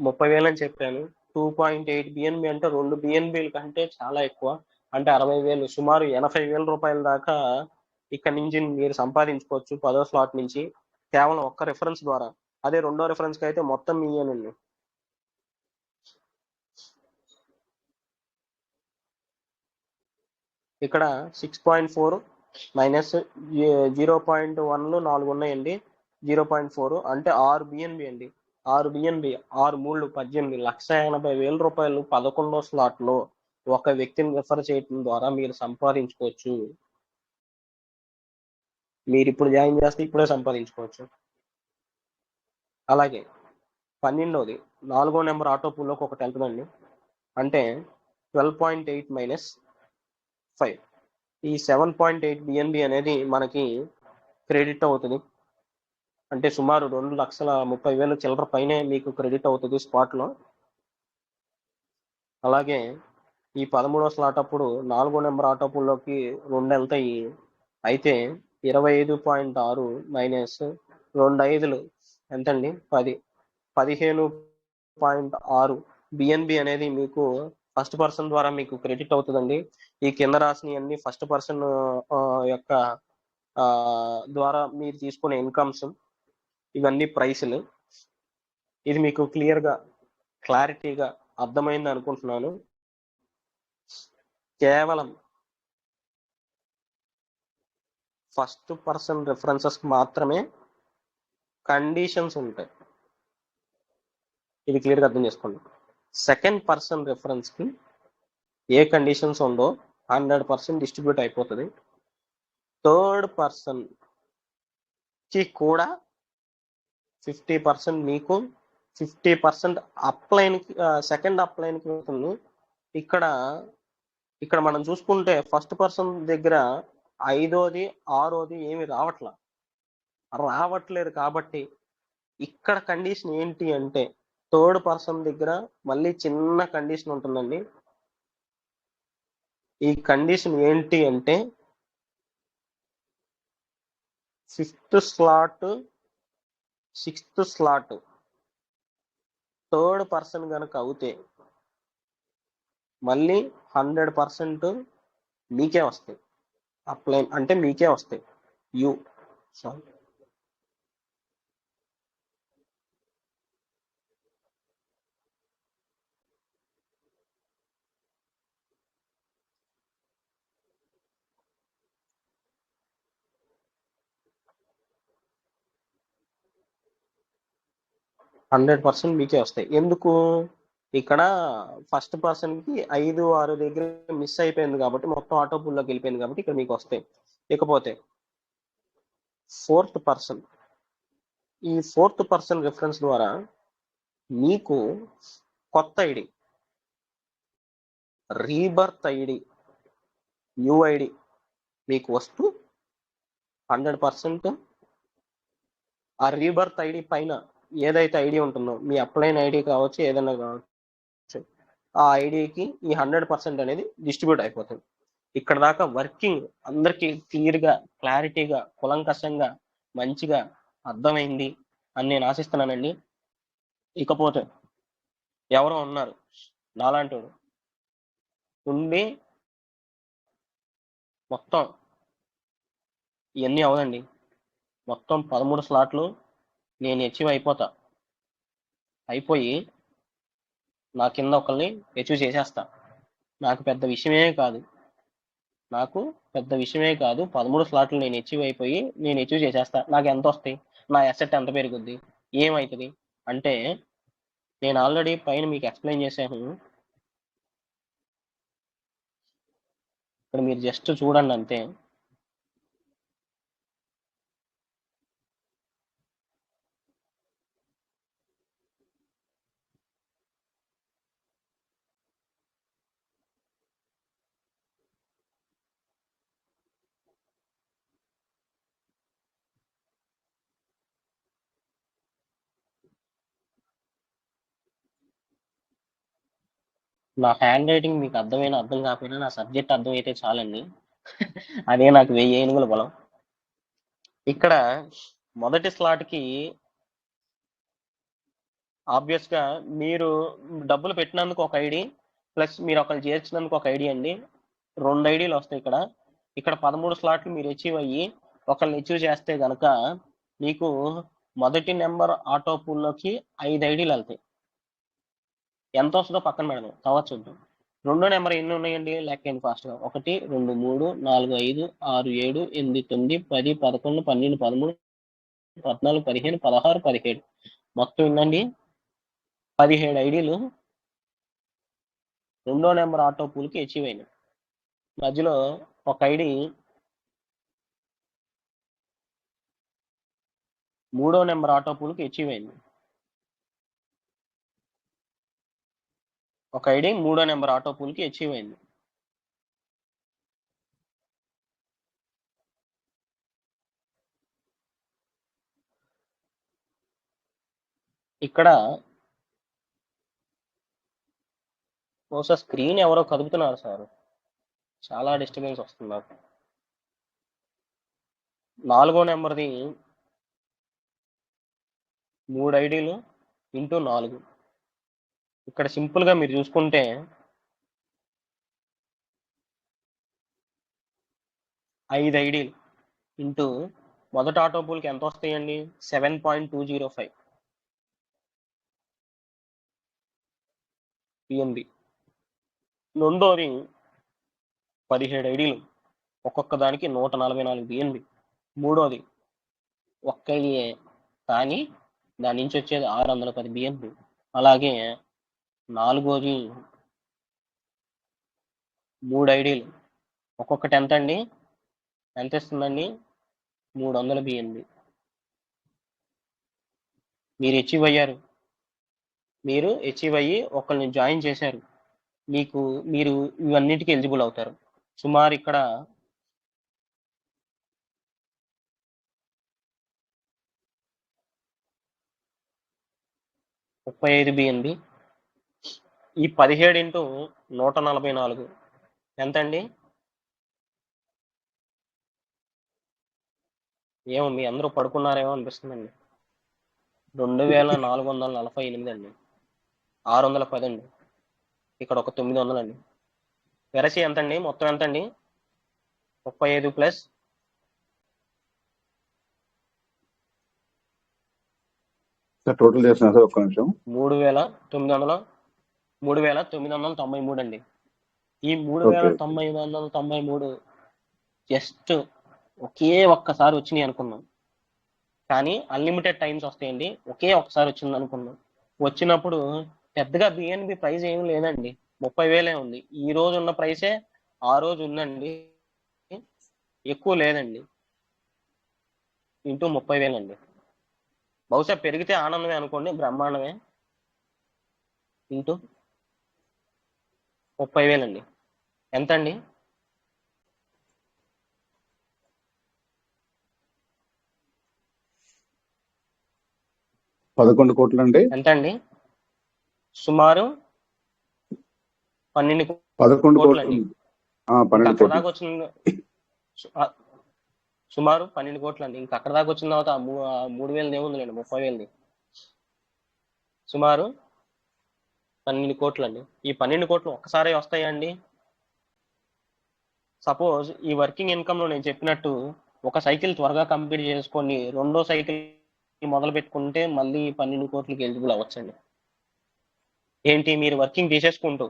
30,000 అని చెప్పాను. 2.8 బిఎన్బి అంటే 2 బిఎన్బిల కంటే చాలా ఎక్కువ. అంటే 60,000 సుమారు 80,000 రూపాయల దాకా ఇక్కడ నుంచి మీరు సంపాదించుకోవచ్చు 10వ స్లాట్ నుంచి కేవలం ఒక్క రిఫరెన్స్ ద్వారా. అదే రెండో రిఫరెన్స్కి అయితే మొత్తం మీయేనండి. ఇక్కడ 6.4 మైనస్ 0.1లు 4 ఉన్నాయండి. 0.4 అంటే 6 బిఎన్బి అండి. 6 బిఎన్బి 6 3 18 1,80,000 రూపాయలు 11వ స్లాట్లో ఒక వ్యక్తిని రిఫర్ చేయడం ద్వారా మీరు సంపాదించుకోవచ్చు. మీరు ఇప్పుడు జాయిన్ చేస్తే ఇప్పుడే సంపాదించుకోవచ్చు. అలాగే 12వది 4వ నెంబర్ ఆటో పూల్లోకి ఒకటి వెళ్తుందండి. అంటే 12.8 మైనస్ 5 ఈ 7.8 బిఎన్బి అనేది మనకి క్రెడిట్ అవుతుంది. అంటే సుమారు 2,30,000 చిల్లర పైనే మీకు క్రెడిట్ అవుతుంది స్పాట్లో. అలాగే ఈ 13వ స్లాట్ అప్పుడు 4వ నెంబర్ ఆటో పూల్లోకి 2 వెళ్తాయి. అయితే 25.6 మైనస్ 2 5లు ఎంతండి 10 15 0.6 బిఎన్బి అనేది మీకు ఫస్ట్ పర్సన్ ద్వారా మీకు క్రెడిట్ అవుతుందండి. ఈ కింద రాసినవన్నీ ఫస్ట్ పర్సన్ యొక్క ద్వారా మీరు తీసుకునే ఇన్కమ్స్, ఇవన్నీ ప్రైసులు. ఇది మీకు క్లారిటీగా అర్థమైంది అనుకుంటున్నాను. కేవలం ఫస్ట్ పర్సన్ రెఫరెన్సెస్ మాత్రమే కండిషన్స్ ఉంటాయి. ఇది క్లియర్గా అర్థం చేసుకోండి. సెకండ్ పర్సన్ రెఫరెన్స్కి ఏ కండిషన్స్ ఉందో 100% డిస్ట్రిబ్యూట్ అయిపోతుంది. థర్డ్ పర్సన్కి కూడా 50% మీకు, 50% అప్లైన్కి, సెకండ్ అప్లైన్కి వెళ్తుంది. ఇక్కడ మనం చూసుకుంటే ఫస్ట్ పర్సన్ దగ్గర 5వ, 6వది ఏమి రావట్లేదు కాబట్టి ఇక్కడ కండిషన్ ఏంటి అంటే థర్డ్ పర్సన్ దగ్గర మళ్ళీ చిన్న కండిషన్ ఉంటుందండి. ఈ కండిషన్ ఏంటి అంటే 5th slot, 6th slot third person కనుక అవుతే మళ్ళీ 100% మీకే వస్తాయి. అప్లై అంటే మీకే వస్తాయి. సారీ, మీకే వస్తాయి. ఎందుకు? ఇక్కడ ఫస్ట్ పర్సన్కి 5, 6 దగ్గర మిస్ అయిపోయింది కాబట్టి మొత్తం ఆటో పూల్లోకి వెళ్ళిపోయింది కాబట్టి ఇక్కడ మీకు వస్తాయి. ఇకపోతే ఫోర్త్ పర్సన్, ఈ ఫోర్త్ పర్సన్ రిఫరెన్స్ ద్వారా మీకు కొత్త ఐడి, రీబర్త్ ఐడి, యుఐడి మీకు వస్తూ 100% ఆ రీబర్త్ ఐడి పైన ఏదైతే ఐడి ఉంటుందో మీ అప్లైన్ ఐడి కావచ్చు, ఏదైనా కావచ్చు, ఆ ఐడికి ఈ 100% అనేది డిస్ట్రిబ్యూట్ అయిపోతుంది. ఇక్కడ దాకా వర్కింగ్ అందరికీ క్లారిటీగా, కులంకషంగా, మంచిగా అర్థమైంది అని నేను ఆశిస్తున్నానండి. ఇకపోతే ఎవరో ఉన్నారు నాలాంటి ఉండి మొత్తం ఇవన్నీ అవదండి, మొత్తం 13 స్లాట్లు నేను అచీవ్ అయిపోయి నా కింద ఒకరిని అచీవ్ చేసేస్తా. నాకు పెద్ద విషయమే కాదు 13 స్లాట్లు నేను అచీవ్ చేసేస్తా. నాకు ఎంత వస్తాయి, నా అసెట్ ఎంత పెరుగుద్ది, ఏమవుతుంది అంటే నేను ఆల్రెడీ పైన మీకు ఎక్స్ప్లెయిన్ చేశాను. ఇక్కడ మీరు జస్ట్ చూడండి అంతే. నా హ్యాండ్ రైటింగ్ మీకు అర్థం కాకపోయినా నా సబ్జెక్ట్ అర్థమైతే చాలండి. అదే నాకు 1000 ఏనుగుల బలం. ఇక్కడ మొదటి స్లాట్కి ఆబ్వియస్గా మీరు డబ్బులు పెట్టినందుకు ఒక ఐడి ప్లస్ మీరు ఒకరు చేర్చినందుకు ఒక ఐడి అండి, 2 ఐడీలు వస్తాయి. ఇక్కడ 13 స్లాట్లు మీరు అచీవ్ అయ్యి ఒకరిని అచీవ్ చేస్తే కనుక మీకు మొదటి నెంబర్ ఆటో పూల్లోకి 5 ఐడీలు వెళ్తాయి. ఎంత వస్తుందో పక్కన పెడదాం, తర్వాత చూద్దాం. 2వ నెంబర్ ఎన్ని ఉన్నాయండి, లెక్కండి ఫాస్ట్గా. 1, 2, 3, 4, 5, 6, 7, 8, 9, 10, 11, 12, 13, 14, 15, 16, 17 మొత్తం ఏంటండి 17 ఐడీలు 2వ నెంబర్ ఆటో పూల్కి అచీవ్ అయినాయి. మధ్యలో ఒక ఐడి 3వ నెంబర్ ఆటో పూల్కి అచీవ్ అయింది. ఒక ఐడి 3వ నెంబర్ ఆటో పూల్కి అచీవ్ అయింది. ఇక్కడ బహుశా స్క్రీన్ ఎవరో కదుపుతున్నారు సార్, చాలా డిస్టర్బెన్స్ వస్తుంది నాకు. 4వ నెంబర్ది 3 ఐడీలు ఇంటూ 4 ఇక్కడ సింపుల్ గా మీరు చూసుకుంటే 5 ఐడీలు ఇంటూ మొదటి ఆటోపూల్కి ఎంత వస్తాయండి? 7.205 పిఎన్బి. రెండోది 17 ఐడీలు, ఒక్కొక్క దానికి 144 బిఎన్బి. మూడోది ఒక్క ఐడియే కానీ దాని నుంచి వచ్చేది 610 బిఎన్బి. అలాగే నాలుగోది 3 ఐడీలు, ఒక్కొక్కటి ఎంత అండి? ఎంత ఇస్తుందండి? 300 బిఎన్బి. మీరు అచీవ్ అయ్యారు, మీరు అచీవ్ అయ్యి ఒకరిని జాయిన్ చేశారు, మీరు ఇవన్నిటికీ ఎలిజిబుల్ అవుతారు. సుమారు ఇక్కడ 35 బిఎన్బి. ఈ 17 ఇంటూ 144 ఎంత అండి? ఏమో మీ అందరూ పడుకున్నారేమో అనిపిస్తుందండి. 2448 అండి. 610 అండి. ఇక్కడ ఒక 900 అండి. వెరసి ఎంత అండి? మొత్తం ఎంత అండి? 35 ప్లస్ టోటల్ చేసిన సార్ ఒక్క నిమిషం. 3993 అండి. ఈ 3993 జస్ట్ ఒకే ఒక్కసారి వచ్చినాయి అనుకున్నాం, కానీ అన్లిమిటెడ్ టైమ్స్ వస్తాయండి. ఒకే ఒక్కసారి వచ్చింది అనుకున్నాం. వచ్చినప్పుడు పెద్దగా బిఎన్బి ప్రైస్ ఏం లేదండి, 30,000 ఉంది. ఈ రోజు ఉన్న ప్రైసే ఆ రోజు ఉందండి, ఎక్కువ లేదండి. ఇంటూ 30,000 అండి. బహుశా పెరిగితే ఆనందమే అనుకోండి, బ్రహ్మాండమే. ఇంటూ 30,000 అండి. ఎంత అండి? $11 కోట్లు అండి. ఎంత అండి? సుమారు 12 11 కోట్లు అండి. 12 అక్కడ కోట్లు. దాకా వచ్చింది సుమారు 12 కోట్లు అండి. ఇంకా అక్కడ దాకా వచ్చిన తర్వాత 3,000 ఏముందిలేండి, 30,000. సుమారు 12 కోట్లు అండి. ఈ 12 కోట్లు ఒక్కసారి వస్తాయండి? సపోజ్ ఈ వర్కింగ్ ఇన్కమ్ లో నేను చెప్పినట్టు ఒక సైకిల్ త్వరగా కంప్లీట్ చేసుకొని రెండో సైకిల్ మొదలు పెట్టుకుంటే మళ్ళీ 12 కోట్లకి ఎలిజిబుల్ అవ్వచ్చండి. ఏంటి, మీరు వర్కింగ్ తీసేసుకుంటూ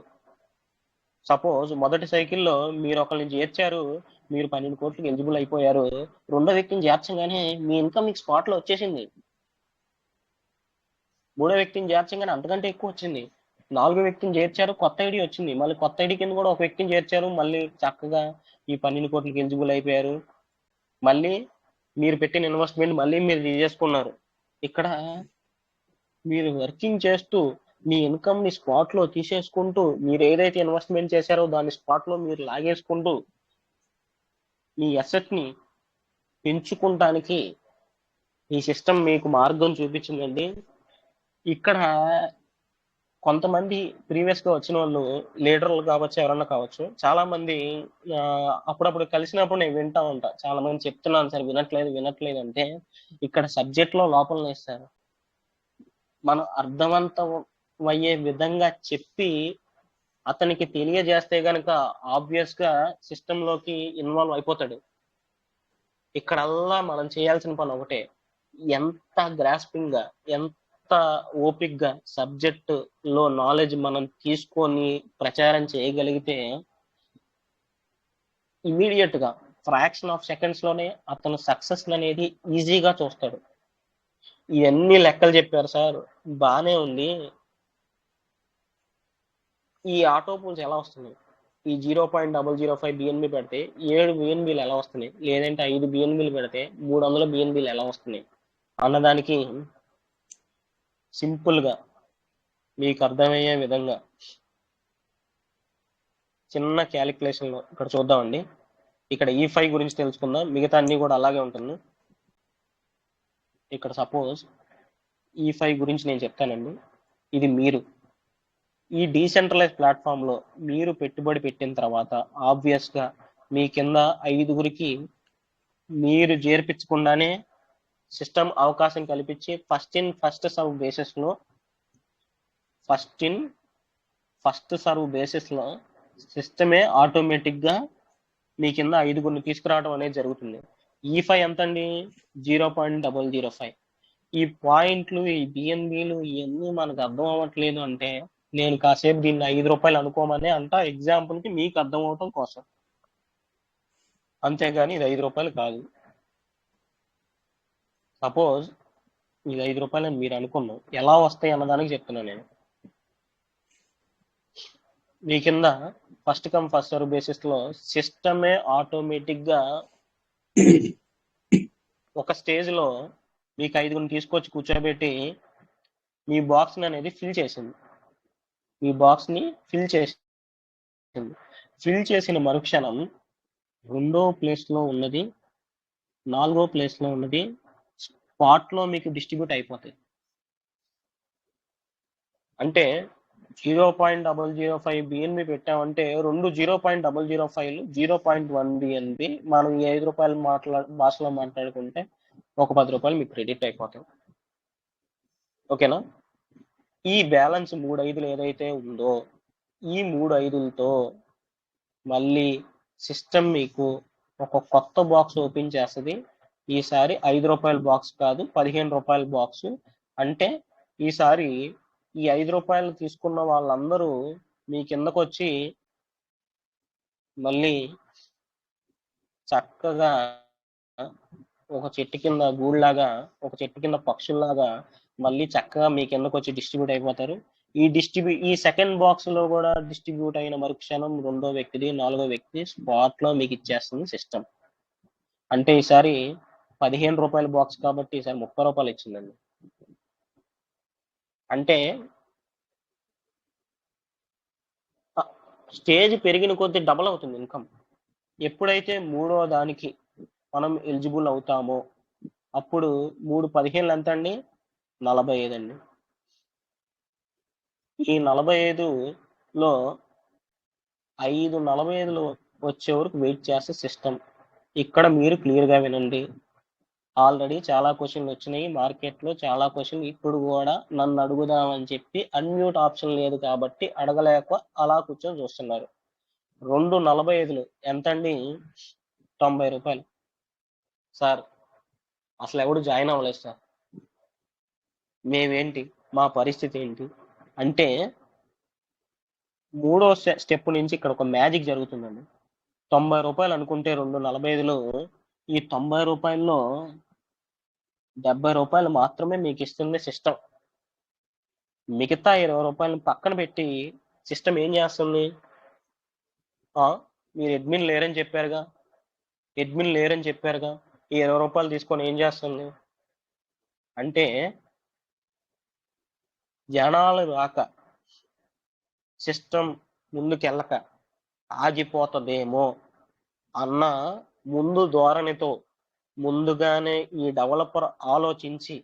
సపోజ్ మొదటి సైకిల్లో మీరు ఒకరిని చేర్చారు, మీరు 12 కోట్లకి ఎలిజిబుల్ అయిపోయారు. రెండో వ్యక్తిని చేర్చగానే మీ ఇన్కమ్ మీకు స్పాట్ లో వచ్చేసింది. మూడో వ్యక్తిని చేర్చగానే అంతకంటే ఎక్కువ వచ్చింది. నాలుగో వ్యక్తిని చేర్చారు, కొత్త ఐడి వచ్చింది. మళ్ళీ కొత్త ఐడి కింద కూడా ఒక వ్యక్తిని చేర్చారు, మళ్ళీ చక్కగా ఈ 12 కోట్లకి ఎలిజిబుల్ అయిపోయారు. మళ్ళీ మీరు పెట్టిన ఇన్వెస్ట్మెంట్ మళ్ళీ మీరు తీసేసుకున్నారు. ఇక్కడ మీరు వర్కింగ్ చేస్తూ మీ ఇన్కమ్ ని స్పాట్ లో తీసేసుకుంటూ, మీరు ఏదైతే ఇన్వెస్ట్మెంట్ చేశారో దాన్ని స్పాట్ లో మీరు లాగేసుకుంటూ మీ అసెట్ ని పెంచుకుంటానికి ఈ సిస్టమ్ మీకు మార్గం చూపించిందండి. ఇక్కడ కొంతమంది ప్రీవియస్ గా వచ్చిన వాళ్ళు లీడర్లు కావచ్చు, ఎవరన్నా కావచ్చు, చాలా మంది అప్పుడప్పుడు కలిసినప్పుడు నేను వింటా ఉంటా, చాలా మంది చెప్తున్నాను సార్ వినట్లేదు అంటే ఇక్కడ సబ్జెక్ట్ లో లోపల వేస్తారు. మనం అర్థవంతమయ్యే విధంగా చెప్పి అతనికి తెలియజేస్తే గనక ఆబ్వియస్ గా సిస్టమ్ లోకి ఇన్వాల్వ్ అయిపోతాడు. ఇక్కడల్లా మనం చేయాల్సిన పని ఒకటే, ఎంత గ్రాస్పింగ్ గా, ఎంత ఓపిక్ గా సబ్జెక్ట్ లో నాలెడ్జ్ మనం తీసుకొని ప్రచారం చేయగలిగితే ఇమీడియట్ గా ఫ్రాక్షన్ ఆఫ్ సెకండ్స్ లోనే అతను సక్సెస్ అనేది ఈజీగా చూస్తాడు. ఇవన్నీ లెక్కలు చెప్పారు సార్, బానే ఉంది. ఈ ఆటో పూల్స్ ఎలా వస్తున్నాయి? ఈ 0.005 బిఎన్బి పెడితే 7 బిఎన్బిలు ఎలా వస్తున్నాయి, లేదంటే 5 బిఎన్బిలు పెడితే 300 బిఎన్బిలు ఎలా వస్తున్నాయి అన్నదానికి సింపుల్ గా మీకు అర్థమయ్యే విధంగా చిన్న క్యాలిక్యులేషన్ లో ఇక్కడ చూద్దామండి. ఇక్కడ E5 గురించి తెలుసుకుందాం, మిగతా అన్ని కూడా అలాగే ఉంటుంది. ఇక్కడ సపోజ్ E5 గురించి నేను చెప్తానండి. ఇది మీరు ఈ డీసెంట్రలైజ్ ప్లాట్ఫామ్ లో మీరు పెట్టుబడి పెట్టిన తర్వాత ఆబ్వియస్ గా మీ కింద 5గురికి మీరు చేర్పించకుండానే సిస్టమ్ అవకాశం కల్పించి first in first serve basis లో ఫస్ట్ ఇన్ ఫస్ట్ సర్వ్ బేసిస్లో సిస్టమే ఆటోమేటిక్గా మీ కింద 5గురిని తీసుకురావడం అనేది జరుగుతుంది. E5 ఎంత అండి? 0.005. ఈ పాయింట్లు, ఈ బిఎన్బిలు ఇవన్నీ మనకు అర్థం అవ్వట్లేదు అంటే నేను కాసేపు దీన్ని 5 రూపాయలు అనుకోమని అంట, ఎగ్జాంపుల్కి మీకు అర్థం అవటం కోసం. అంతేగాని ఇది 5 రూపాయలు కాదు. సపోజ్ ఇది 5 రూపాయలు అని మీరు అనుకున్నాం, ఎలా వస్తాయి అన్నదానికి చెప్తున్నాను నేను. మీ కింద first come first serve basis లో సిస్టమే ఆటోమేటిక్ గా ఒక స్టేజ్ లో మీకు 5గురిని తీసుకొచ్చి కూర్చోబెట్టి మీ బాక్స్ అనేది ఫిల్ చేసింది. మీ బాక్స్ ని ఫిల్ చేసింది. ఫిల్ చేసిన మరుక్షణం 2వ ప్లేస్ లో ఉన్నది, 4వ ప్లేస్ లో ఉన్నది స్పాట్ లో మీకు డిస్ట్రిబ్యూట్ అయిపోతాయి. అంటే 0.005 బిఎన్బి పెట్టామంటే 2 0.005లు 0.1 బిఎన్బి మనం ఈ 5 రూపాయలు భాషలో మాట్లాడుకుంటే ఒక 10 రూపాయలు మీకు క్రెడిట్ అయిపోతాయి. ఓకేనా? ఈ బ్యాలెన్స్ 3 5లు ఏదైతే ఉందో ఈ 3 5లతో మళ్ళీ సిస్టమ్ మీకు ఒక కొత్త బాక్స్ ఓపెన్ చేస్తుంది. ఈసారి 5 రూపాయల బాక్స్ కాదు, 15 రూపాయల బాక్స్. అంటే ఈసారి ఈ 5 రూపాయలు తీసుకున్న వాళ్ళందరూ మీ కిందకు వచ్చి మళ్ళీ చక్కగా ఒక చెట్టు కింద గూడులాగా, ఒక చెట్టు కింద పక్షుల్లాగా మళ్ళీ చక్కగా మీ కిందకు వచ్చి డిస్ట్రిబ్యూట్ అయిపోతారు. ఈ సెకండ్ బాక్స్ లో కూడా డిస్ట్రిబ్యూట్ అయిన మరుక్షణం 2వ వ్యక్తిది, 4వ వ్యక్తి స్పాట్ లో మీకు ఇచ్చేస్తుంది సిస్టమ్. అంటే ఈసారి 15 రూపాయల బాక్స్ కాబట్టి ఈసారి 30 రూపాయలు ఇచ్చిందండి. అంటే స్టేజ్ పెరిగిన కొద్దీ డబల్ అవుతుంది ఇన్కమ్. ఎప్పుడైతే 3వ దానికి మనం ఎలిజిబుల్ అవుతామో అప్పుడు 3 15లు ఎంత అండి? 45 అండి. ఈ 45లో 5 45లు వచ్చే వరకు వెయిట్ చేస్తే సిస్టమ్. ఇక్కడ మీరు క్లియర్గా వినండి. ఆల్రెడీ చాలా క్వశ్చన్లు వచ్చినాయి మార్కెట్లో, చాలా క్వశ్చన్లు ఇప్పుడు కూడా నన్ను అడుగుదామని చెప్పి అన్మ్యూట్ ఆప్షన్ లేదు కాబట్టి అడగలేక అలా కూర్చొని చూస్తున్నారు. 2 45లు ఎంత అండి? 90 రూపాయలు. సార్ అసలు ఎవడు జాయిన్ అవ్వలేదు సార్, మేమేంటి, మా పరిస్థితి ఏంటి అంటే 3వ స్టెప్ నుంచి ఇక్కడ ఒక మ్యాజిక్ జరుగుతుందండి. 90 రూపాయలు అనుకుంటే 2 45లు, ఈ 90 రూపాయల్లో 70 రూపాయలు మాత్రమే మీకు ఇస్తుంది సిస్టమ్. మిగతా 20 రూపాయలను పక్కన పెట్టి సిస్టమ్ ఏం చేస్తుంది? మీరు అడ్మిన్ లేరని చెప్పారుగా, ఈ 20 రూపాయలు తీసుకొని ఏం చేస్తుంది అంటే జనాలు రాక, సిస్టమ్ ముందుకెళ్ళక ఆగిపోతుందేమో అన్న ముందు ధోరణితో ముందుగానే ఈ డెవలపర్ ఆలోచించి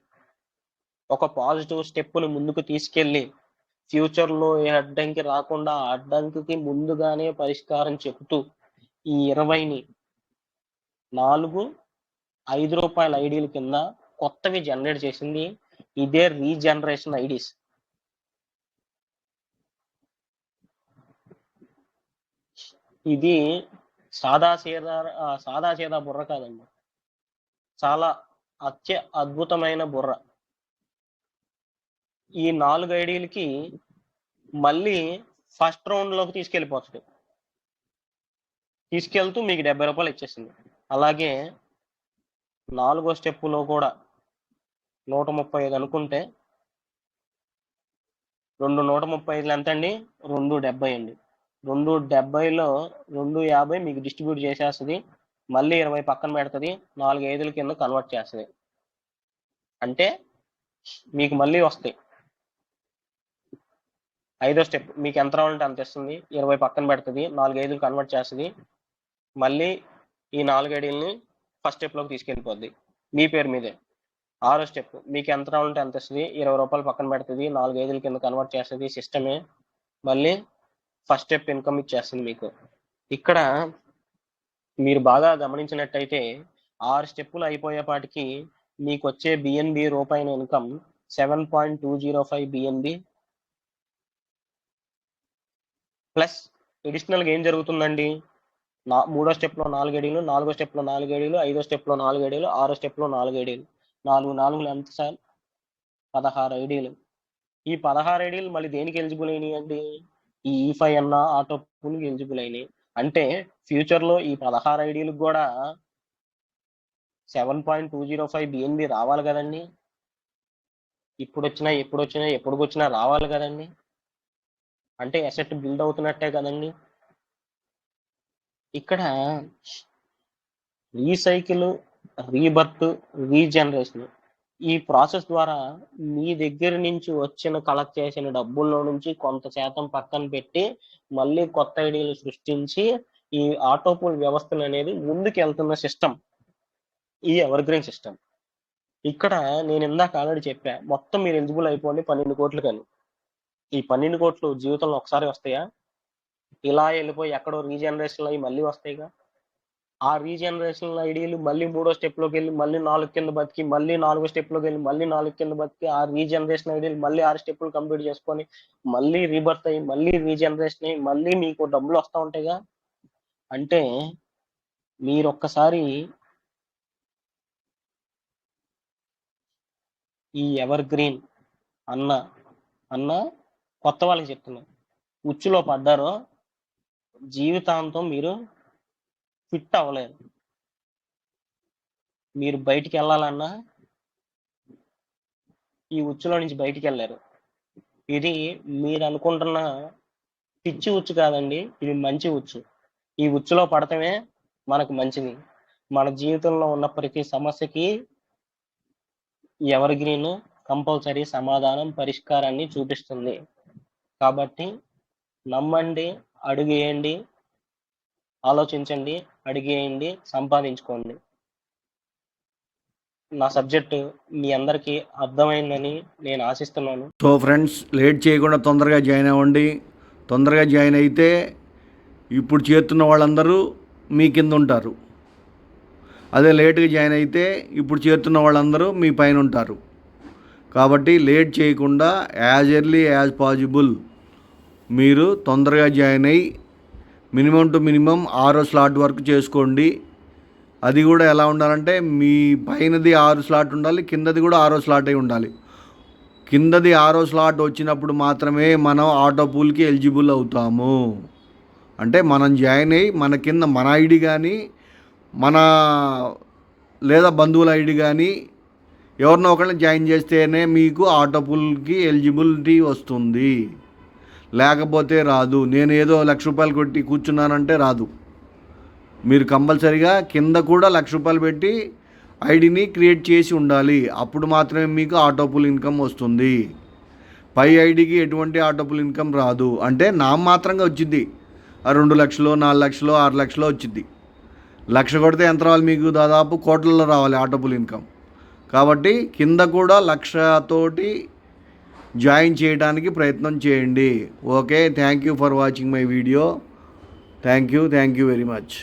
ఒక పాజిటివ్ స్టెప్ని ముందుకు తీసుకెళ్ళి ఫ్యూచర్లో ఏ అడ్డంకి రాకుండా ఆ అడ్డంకికి ముందుగానే పరిష్కారం చెబుతూ ఈ 20ని 4 5 రూపాయల ఐడీల కింద కొత్తవి జనరేట్ చేసింది. ఇదే రీజనరేషన్ ఐడీస్. ఇది సాదా సీదా బుర్ర కాదండి, చాలా అద్భుతమైన బుర్ర. ఈ 4 ఐడీలకి మళ్ళీ ఫస్ట్ రౌండ్లోకి తీసుకెళ్తూ మీకు 70 రూపాయలు ఇచ్చేసింది. అలాగే 4వ స్టెప్పులో కూడా 135 అనుకుంటే 2 135లు ఎంత అండి? 270 అండి. 270లో 250 మీకు డిస్ట్రిబ్యూట్ చేసేస్తుంది. మళ్ళీ 20 పక్కన పెడుతుంది, 4 5ల కింద కన్వర్ట్ చేస్తుంది. అంటే మీకు మళ్ళీ వస్తాయి. 5వ స్టెప్ మీకు ఎంత రావాలంటే అంత ఇస్తుంది, 20 పక్కన పెడుతుంది, 4 5లు కన్వర్ట్ చేస్తుంది. మళ్ళీ ఈ 4 ఐడీలని ఫస్ట్ స్టెప్లోకి తీసుకెళ్ళిపోద్ది మీ పేరు మీదే. 6వ స్టెప్ మీకు ఎంత రావాలంటే అంత ఇస్తుంది, 20 రూపాయలు పక్కన పెడుతుంది, 4 5ల కింద కన్వర్ట్ చేస్తుంది సిస్టమే. మళ్ళీ ఫస్ట్ స్టెప్ ఇన్కమ్ ఇచ్చేస్తుంది మీకు. ఇక్కడ మీరు బాగా గమనించినట్టయితే 6 స్టెప్పులు అయిపోయేపాటికి మీకు వచ్చే బిఎన్బి రూపాయల ఇన్కమ్ 7.205 బిఎన్బి. ప్లస్ అడిషనల్గా ఏం జరుగుతుందండి, మూడో స్టెప్లో 4 ఐడీలు, 4వ స్టెప్లో 4 ఐడీలు, 5వ స్టెప్లో 4 ఐడీలు, 6వ స్టెప్లో 4 ఐడీలు, 4 ఎంత సార్, 16 ఐడీలు. ఈ 16 ఐడీలు మళ్ళీ దేనికి ఎలిజిబుల్ అయినాయి అండి, ఈ E5 అన్న ఆటో పూల్కి ఎలిజిబుల్ అయినాయి. అంటే ఫ్యూచర్లో ఈ 16 ఐడీలకు కూడా 7.205 BNB రావాలి కదండి, ఎప్పుడొచ్చినా రావాలి కదండి. అంటే అసెట్ బిల్డ్ అవుతున్నట్టే కదండి. ఇక్కడ రీసైకిల్, రీబర్త్, రీజనరేషన్ ఈ ప్రాసెస్ ద్వారా మీ దగ్గర నుంచి కలెక్ట్ చేసిన డబ్బుల్లో నుంచి కొంత శాతం పక్కన పెట్టి మళ్ళీ కొత్త ఐడీలు సృష్టించి ఈ ఆటోపూల్ వ్యవస్థలు అనేది ముందుకు వెళ్తున్న సిస్టమ్ ఈ ఎవర్ గ్రీన్ సిస్టమ్. ఇక్కడ నేను ఇందాక ఆల్రెడీ చెప్పా, మొత్తం మీరు ఎలిజిబుల్ అయిపోండి 12 కోట్లు కానీ. ఈ 12 కోట్లు జీవితంలో ఒకసారి వస్తాయా, ఇలా వెళ్ళిపోయి ఎక్కడో రీజనరేషన్ అయ్యి మళ్ళీ వస్తాయిగా. ఆ రీజనరేషన్ ఐడీలు మళ్ళీ 3వ స్టెప్లోకి వెళ్ళి మళ్ళీ 4 కింద బతికి, మళ్ళీ 4వ స్టెప్లోకి వెళ్ళి మళ్ళీ 4 కింద బతికి, ఆ రీజనరేషన్ ఐడీలు మళ్ళీ 6 స్టెప్పులు కంప్లీట్ చేసుకొని మళ్ళీ రీబర్త్ అయ్యి మళ్ళీ రీజనరేషన్ అయ్యి మళ్ళీ మీకు డబ్బులు వస్తూ ఉంటాయిగా. అంటే మీరు ఒక్కసారి ఈ ఎవర్ గ్రీన్ అన్న కొత్త వాళ్ళకి చెప్తున్నాను, ఉచ్చులో పడ్డారో జీవితాంతం మీరు ఫిట్ అవ్వలేరు. మీరు బయటికి వెళ్ళాలన్నా ఈ ఉచ్చులో నుంచి బయటికి వెళ్ళారు. ఇది మీరు అనుకుంటున్న పిచ్చి ఉచ్చు కాదండి, ఇది మంచి ఉచ్చు. ఈ ఉచ్చులో పడటమే మనకు మంచిది. మన జీవితంలో ఉన్న ప్రతి సమస్యకి ఎవర్ గ్రీన్ కంపల్సరీ సమాధానం, పరిష్కారాన్ని చూపిస్తుంది. కాబట్టి నమ్మండి, అడుగేయండి, ఆలోచించండి, అడిగేయండి, సంపాదించుకోండి. నా సబ్జెక్టు మీ అందరికీ అర్థమైందని నేను ఆశిస్తున్నాను. సో ఫ్రెండ్స్, లేట్ చేయకుండా తొందరగా జాయిన్ అవ్వండి. తొందరగా జాయిన్ అయితే ఇప్పుడు చేస్తున్న వాళ్ళందరూ మీ కింద ఉంటారు. అదే లేట్గా జాయిన్ అయితే ఇప్పుడు చేస్తున్న వాళ్ళందరూ మీ పైన ఉంటారు. కాబట్టి లేట్ చేయకుండా యాజ్ ఎర్లీ యాజ్ పాసిబుల్ మీరు తొందరగా జాయిన్ అయ్యి మినిమం టు మినిమం 6వ స్లాట్ వరకు చేసుకోండి. అది కూడా ఎలా ఉండాలంటే మీ పైనది 6 స్లాట్ ఉండాలి, కిందది కూడా 6వ స్లాట్ అయి ఉండాలి. కిందది 6వ స్లాట్ వచ్చినప్పుడు మాత్రమే మనం ఆటో పూల్కి ఎలిజిబుల్ అవుతాము. అంటే మనం జాయిన్ అయ్యి మన కింద మన ఐడి కానీ మన లేదా బంధువుల ఐడి కానీ ఎవరినో ఒకరిని జాయిన్ చేస్తేనే మీకు ఆటో పూల్కి ఎలిజిబిలిటీ వస్తుంది, లేకపోతే రాదు. నేను ఏదో ₹1,00,000 కొట్టి కూర్చున్నానంటే రాదు. మీరు కంపల్సరీగా కింద కూడా ₹1,00,000 పెట్టి ఐడిని క్రియేట్ చేసి ఉండాలి. అప్పుడు మాత్రమే మీకు ఆటో పూల్ ఇన్కమ్ వస్తుంది. పై ఐడికి ఎటువంటి ఆటో పూల్ ఇన్కమ్ రాదు. అంటే నామమాత్రంగా వచ్చింది, 2 లక్షలు, 4 లక్షలు, 6 లక్షలు వచ్చింది. 1,00,000 కొడితే ఎంత రావాలి మీకు, దాదాపు కోట్లలో రావాలి ఆటో పూల్ ఇన్కమ్. కాబట్టి కింద కూడా 1,00,000 తోటి జాయిన్ చేయడానికి ప్రయత్నం చేయండి. Okay, thank you for watching my video. Thank you very much.